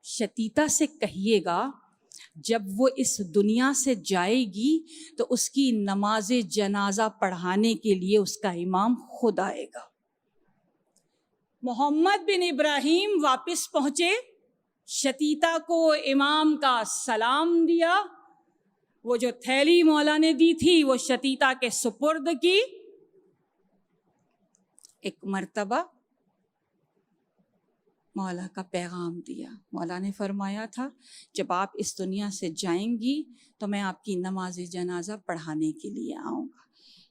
S1: شتیتا سے کہیے گا جب وہ اس دنیا سے جائے گی تو اس کی نماز جنازہ پڑھانے کے لیے اس کا امام خود آئے گا۔ محمد بن ابراہیم واپس پہنچے، شتیتا کو امام کا سلام دیا، وہ جو تھیلی مولا نے دی تھی وہ شتیتا کے سپرد کی۔ ایک مرتبہ مولا کا پیغام دیا، مولا نے فرمایا تھا جب آپ اس دنیا سے جائیں گی تو میں آپ کی نماز جنازہ پڑھانے کے لیے آؤں گا۔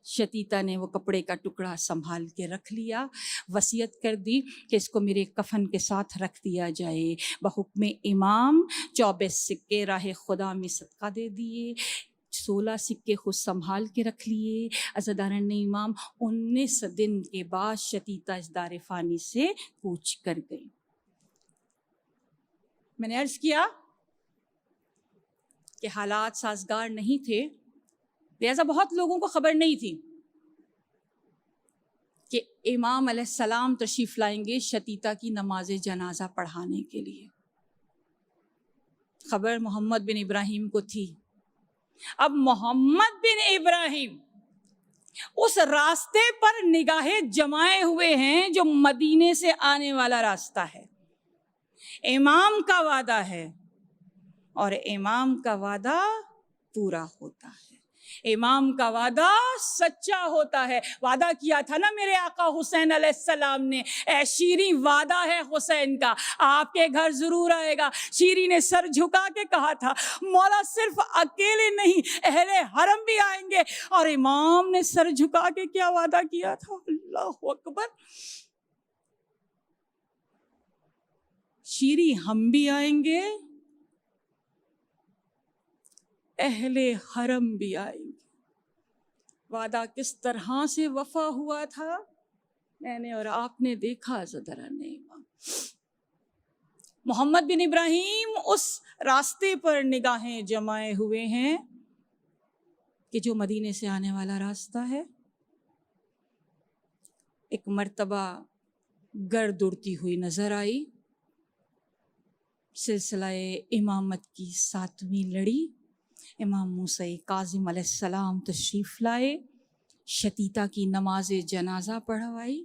S1: شتیتا نے وہ کپڑے کا ٹکڑا سنبھال کے رکھ لیا، وصیت کر دی کہ اس کو میرے کفن کے ساتھ رکھ دیا جائے۔ بحکم امام 24 سکے راہ خدا میں صدقہ دے دیے، 16 سکے خود سنبھال کے رکھ لیے۔ عزاداران امام 19 دن کے بعد شتیتا اس دار فانی سے کوچ کر گئی۔ میں نے عرض کیا کہ حالات سازگار نہیں تھے، لہذا بہت لوگوں کو خبر نہیں تھی کہ امام علیہ السلام تشریف لائیں گے شتیتا کی نماز جنازہ پڑھانے کے لیے۔ خبر محمد بن ابراہیم کو تھی۔ اب محمد بن ابراہیم اس راستے پر نگاہیں جمائے ہوئے ہیں جو مدینے سے آنے والا راستہ ہے، امام کا وعدہ ہے اور امام کا وعدہ پورا ہوتا ہے، امام کا وعدہ سچا ہوتا ہے۔ وعدہ کیا تھا نا میرے آقا حسین علیہ السلام نے، اے شیریں وعدہ ہے حسین کا آپ کے گھر ضرور آئے گا۔ شیریں نے سر جھکا کے کہا تھا مولا صرف اکیلے نہیں اہل حرم بھی آئیں گے، اور امام نے سر جھکا کے کیا وعدہ کیا تھا، اللہ اکبر، شیریں ہم بھی آئیں گے، اہل حرم بھی آئیں گے۔ وعدہ کس طرح سے وفا ہوا تھا میں نے اور آپ نے دیکھا عزاداران امام۔ محمد بن ابراہیم اس راستے پر نگاہیں جمائے ہوئے ہیں کہ جو مدینے سے آنے والا راستہ ہے۔ ایک مرتبہ گرد اڑتی ہوئی نظر آئی، سلسلہ امامت کی 7ویں لڑی، امام موسیٰ کاظم علیہ السلام تشریف لائے، شتیتا کی نماز جنازہ پڑھوائی۔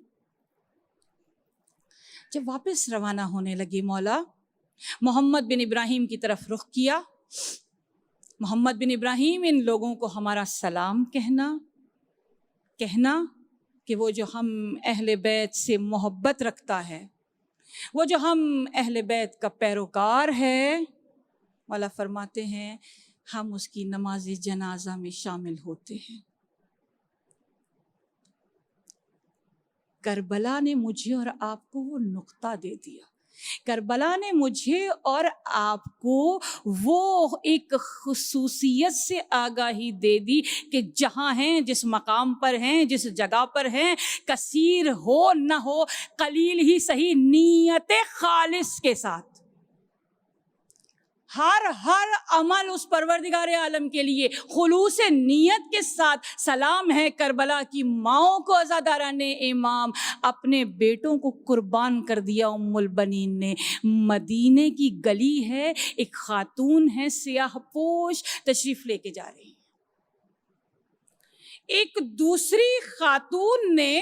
S1: جب واپس روانہ ہونے لگے مولا، محمد بن ابراہیم کی طرف رخ کیا، محمد بن ابراہیم ان لوگوں کو ہمارا سلام کہنا کہ وہ جو ہم اہل بیت سے محبت رکھتا ہے، وہ جو ہم اہل بیت کا پیروکار ہے، مولا فرماتے ہیں ہم اس کی نماز جنازہ میں شامل ہوتے ہیں۔ کربلا نے مجھے اور آپ کو وہ نقطہ دے دیا، کربلا نے مجھے اور آپ کو وہ ایک خصوصیت سے آگاہی دے دی کہ جہاں ہیں، جس مقام پر ہیں، جس جگہ پر ہیں، کثیر ہو نہ ہو، قلیل ہی صحیح، نیت خالص کے ساتھ ہر عمل اس پروردگار عالم کے لیے خلوص نیت کے ساتھ۔ سلام ہے کربلا کی ماؤں کو، عزاداران امام، اپنے بیٹوں کو قربان کر دیا ام البنین نے۔ مدینے کی گلی ہے، ایک خاتون ہے سیاہ پوش، تشریف لے کے جا رہی ہیں۔ ایک دوسری خاتون نے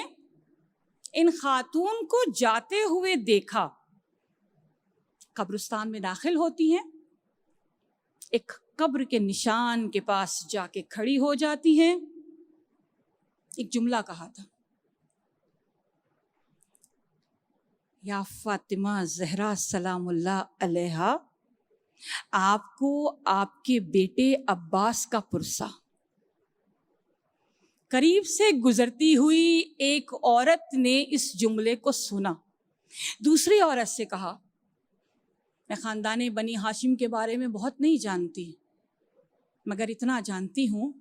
S1: ان خاتون کو جاتے ہوئے دیکھا، قبرستان میں داخل ہوتی ہیں، ایک قبر کے نشان کے پاس جا کے کھڑی ہو جاتی ہیں، ایک جملہ کہا تھا، یا فاطمہ زہرا سلام اللہ علیہا، آپ کو آپ کے بیٹے عباس کا پرسہ۔ قریب سے گزرتی ہوئی ایک عورت نے اس جملے کو سنا، دوسری عورت سے کہا میں خاندان بنی ہاشم کے بارے میں بہت نہیں جانتی، مگر اتنا جانتی ہوں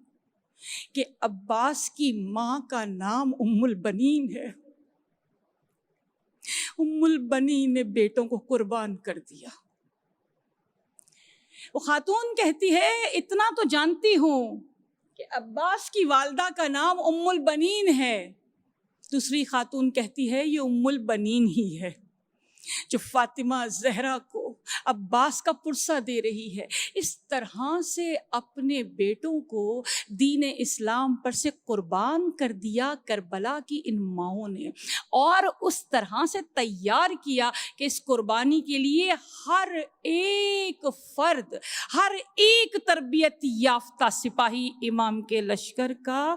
S1: کہ عباس کی ماں کا نام ام البنین ہے. ام البنین نے بیٹوں کو قربان کر دیا. وہ خاتون کہتی ہے اتنا تو جانتی ہوں کہ عباس کی والدہ کا نام ام البنین ہے. دوسری خاتون کہتی ہے یہ ام البنین ہی ہے جو فاطمہ زہرا کو عباس کا پرسہ دے رہی ہے. اس طرح سے اپنے بیٹوں کو دین اسلام پر سے قربان کر دیا کربلا کی ان ماؤں نے، اور اس طرح سے تیار کیا کہ اس قربانی کے لیے ہر ایک فرد، ہر ایک تربیت یافتہ سپاہی امام کے لشکر کا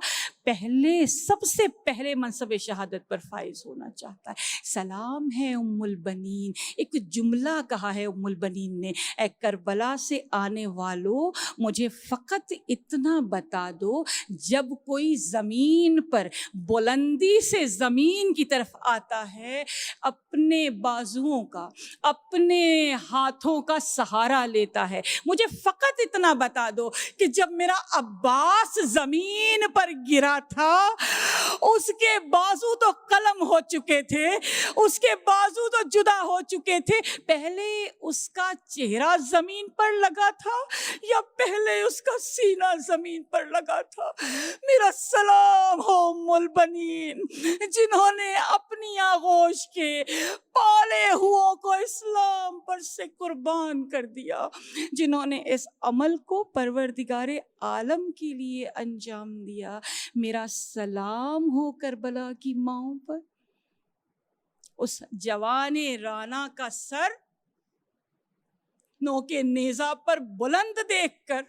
S1: سب سے پہلے منصب شہادت پر فائز ہونا چاہتا ہے. سلام ہے ام البنین. ایک جملہ کہا ہے ام البنین نے، اے کربلا سے آنے والوں مجھے فقط اتنا بتا دو، جب کوئی زمین پر بلندی سے زمین کی طرف آتا ہے اپنے بازوؤں کا، اپنے ہاتھوں کا سہارا لیتا ہے، مجھے فقط اتنا بتا دو کہ جب میرا عباس زمین پر گرا تھا اس کے بازو تو قلم ہو چکے تھے، اس کے بازو تو جدا ہو چکے تھے. پہلے اس کا چہرہ زمین پر لگا تھا یا پہلے اس کا سینہ زمین پر لگا تھا؟ میرا سلام ہو ام البنین جنہوں نے اپنی آغوش کے پالے ہوں کو اسلام پر سے قربان کر دیا، جنہوں نے اس عمل کو پروردگار عالم کے لیے انجام دیا. میرا سلام ہو کربلا کی ماؤں پر. اس جوان رانا کا سر نوک نیزہ پر بلند دیکھ کر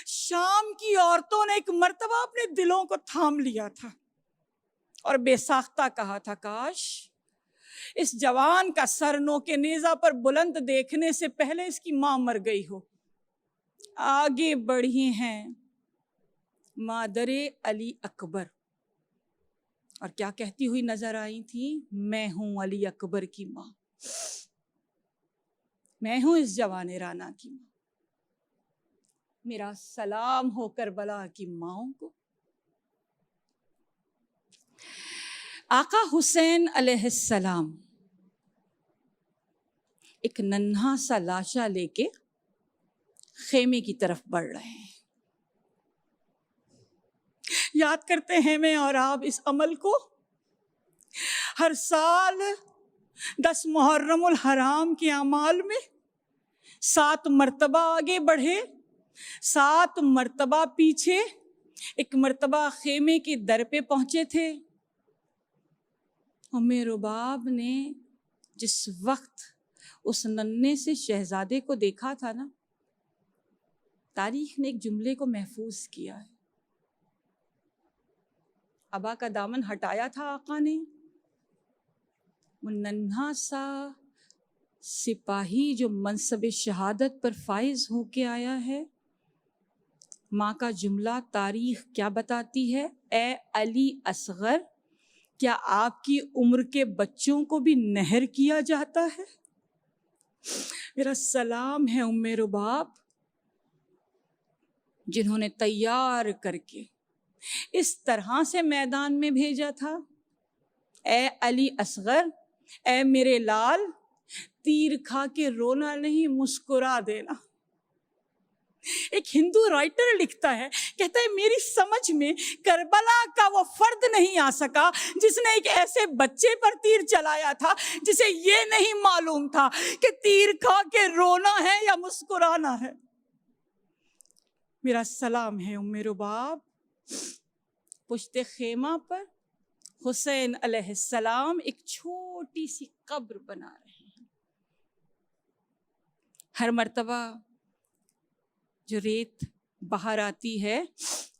S1: شام کی عورتوں نے ایک مرتبہ اپنے دلوں کو تھام لیا تھا اور بے ساختہ کہا تھا کاش اس جوان کا سر نوک نیزہ پر بلند دیکھنے سے پہلے اس کی ماں مر گئی ہو. آگے بڑھی ہیں مادر علی اکبر اور کیا کہتی ہوئی نظر آئی تھی؟ میں ہوں علی اکبر کی ماں، میں ہوں اس جوان رانا کی ماں. میرا سلام ہو کربلا کی ماؤں کو. آقا حسین علیہ السلام ایک ننھا سا لاشا لے کے خیمے کی طرف بڑھ رہے ہیں. یاد کرتے ہیں میں اور آپ اس عمل کو. ہر سال 10 محرم الحرام کے اعمال میں 7 مرتبہ آگے بڑھے، 7 مرتبہ پیچھے، ایک مرتبہ خیمے کے در پہ پہنچے تھے. ام رباب نے جس وقت اس ننھے سے شہزادے کو دیکھا تھا نا، تاریخ نے ایک جملے کو محفوظ کیا ہے. ابا کا دامن ہٹایا تھا آقا نے، وہ ننھا سا سپاہی جو منصب شہادت پر فائز ہو کے آیا ہے، ماں کا جملہ تاریخ کیا بتاتی ہے؟ اے علی اصغر، کیا آپ کی عمر کے بچوں کو بھی نہر کیا جاتا ہے؟ میرا سلام ہے ام رباب جنہوں نے تیار کر کے اس طرح سے میدان میں بھیجا تھا. اے علی اصغر، اے میرے لال، تیر کھا کے رونا نہیں، مسکرا دینا. ایک ہندو رائٹر لکھتا ہے، کہتا ہے میری سمجھ میں کربلا کا وہ فرد نہیں آ سکا جس نے ایک ایسے بچے پر تیر چلایا تھا جسے یہ نہیں معلوم تھا کہ تیر کھا کے رونا ہے یا مسکرانا ہے. میرا سلام ہے ام رباب. پشت خیمہ پر حسین علیہ السلام ایک چھوٹی سی قبر بنا رہے ہیں. ہر مرتبہ جو ریت باہر آتی ہے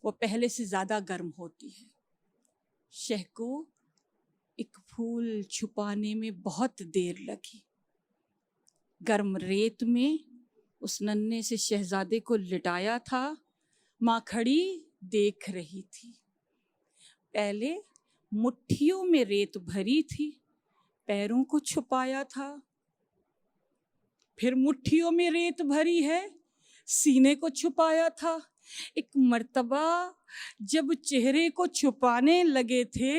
S1: وہ پہلے سے زیادہ گرم ہوتی ہے. شہ کو ایک پھول چھپانے میں بہت دیر لگی. گرم ریت میں اس ننھے سے شہزادے کو لٹایا تھا. ماں کھڑی دیکھ رہی تھی. پہلے مٹھیوں میں ریت بھری تھی، پیروں کو چھپایا تھا. پھر مٹھیوں میں ریت بھری ہے، سینے کو چھپایا تھا. ایک مرتبہ جب چہرے کو چھپانے لگے تھے،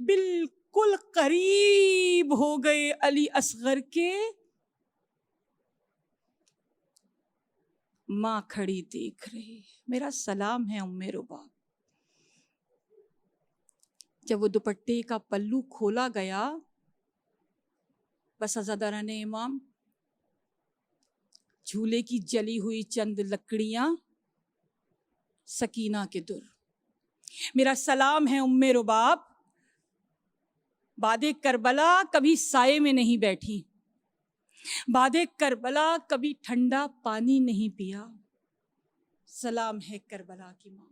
S1: بالکل قریب ہو گئے علی اصغر کے، ماں کھڑی دیکھ رہی، میرا سلام ہے ام رباب۔ جب وہ دوپٹے کا پلو کھولا گیا، بس عزاداران امام جھولے کی جلی ہوئی چند لکڑیاں، سکینہ کے در، میرا سلام ہے ام رباب، باد کربلا کبھی سائے میں نہیں بیٹھی، باد کربلا کبھی ٹھنڈا پانی نہیں پیا، سلام ہے کربلا کی ماں،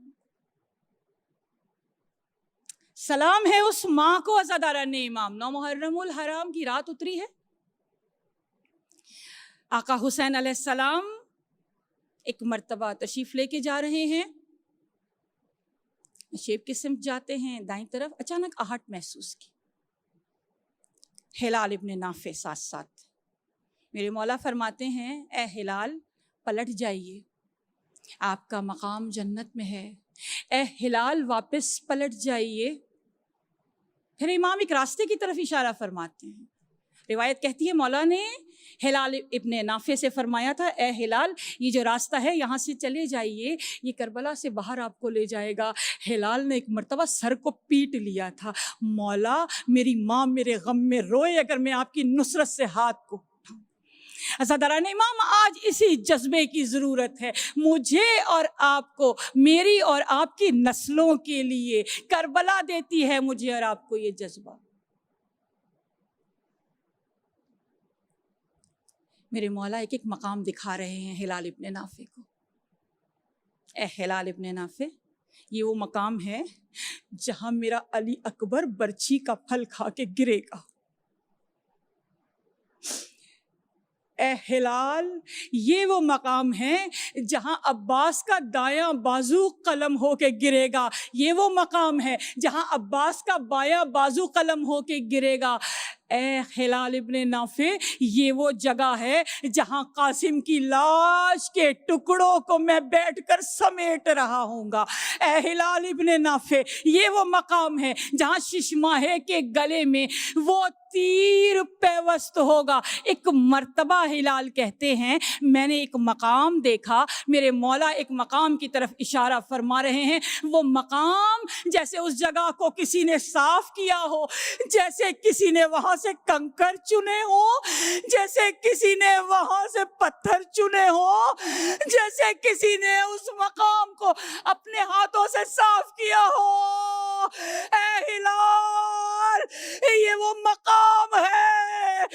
S1: سلام ہے اس ماں کو عزاداران امام۔ 9 محرم الحرام کی رات اتری ہے، آقا حسین علیہ السلام ایک مرتبہ تشریف لے کے جا رہے ہیں، شیب کی سمت جاتے ہیں، دائیں طرف اچانک آہٹ محسوس کی، ہلال ابن نافع ساتھ ساتھ، میرے مولا فرماتے ہیں اے ہلال پلٹ جائیے، آپ کا مقام جنت میں ہے، اے ہلال واپس پلٹ جائیے۔ پھر امام ایک راستے کی طرف اشارہ فرماتے ہیں، روایت کہتی ہے مولا نے ہلال ابن نافع سے فرمایا تھا اے ہلال یہ جو راستہ ہے یہاں سے چلے جائیے، یہ کربلا سے باہر آپ کو لے جائے گا۔ ہلال نے ایک مرتبہ سر کو پیٹ لیا تھا، مولا میری ماں میرے غم میں روئے اگر میں آپ کی نصرت سے ہاتھ کو اٹھاؤں۔ عزاداران امام آج اسی جذبے کی ضرورت ہے، مجھے اور آپ کو، میری اور آپ کی نسلوں کے لیے کربلا دیتی ہے مجھے اور آپ کو یہ جذبہ۔ میرے مولا ایک ایک مقام دکھا رہے ہیں ہلال ابن نافع کو، اے ہلال ابن نافع یہ وہ مقام ہے جہاں میرا علی اکبر برچھی کا پھل کھا کے گرے گا، اے ہلال یہ وہ مقام ہے جہاں عباس کا دایاں بازو قلم ہو کے گرے گا، یہ وہ مقام ہے جہاں عباس کا بایاں بازو قلم ہو کے گرے گا، اے ہلال ابن نافع یہ وہ جگہ ہے جہاں قاسم کی لاش کے ٹکڑوں کو میں بیٹھ کر سمیٹ رہا ہوں گا، اے ہلال ابن نافع یہ وہ مقام ہے جہاں ششماہے کے گلے میں وہ تیر پیوست ہوگا۔ ایک مرتبہ ہلال کہتے ہیں میں نے ایک مقام دیکھا، میرے مولا ایک مقام کی طرف اشارہ فرما رہے ہیں، وہ مقام جیسے اس جگہ کو کسی نے صاف کیا ہو، جیسے کسی نے وہاں سے کنکر چنے ہو، جیسے کسی نے وہاں سے پتھر چنے ہو، جیسے کسی نے اس مقام کو اپنے ہاتھوں سے صاف کیا ہو۔ اے ہلال یہ وہ مقام ہے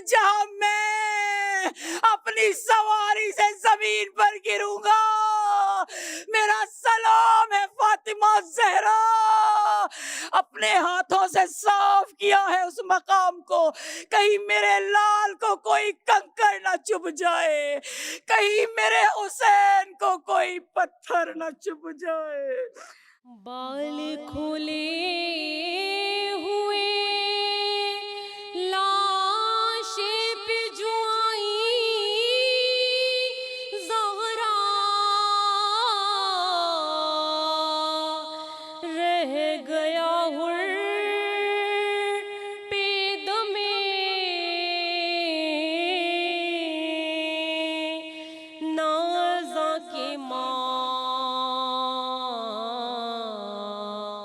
S1: جہاں میں اپنی سواری سے زمین پر گروں گا، میرا سلام ہے فاطمہ زہرا، اپنے ہاتھوں سے صاف کیا ہے اس مقام کو، کہیں میرے لال کو کوئی کنکر نہ چبھ جائے، کہیں میرے حسین کو کوئی پتھر نہ چبھ جائے۔
S2: بال کھولے ہوئے لا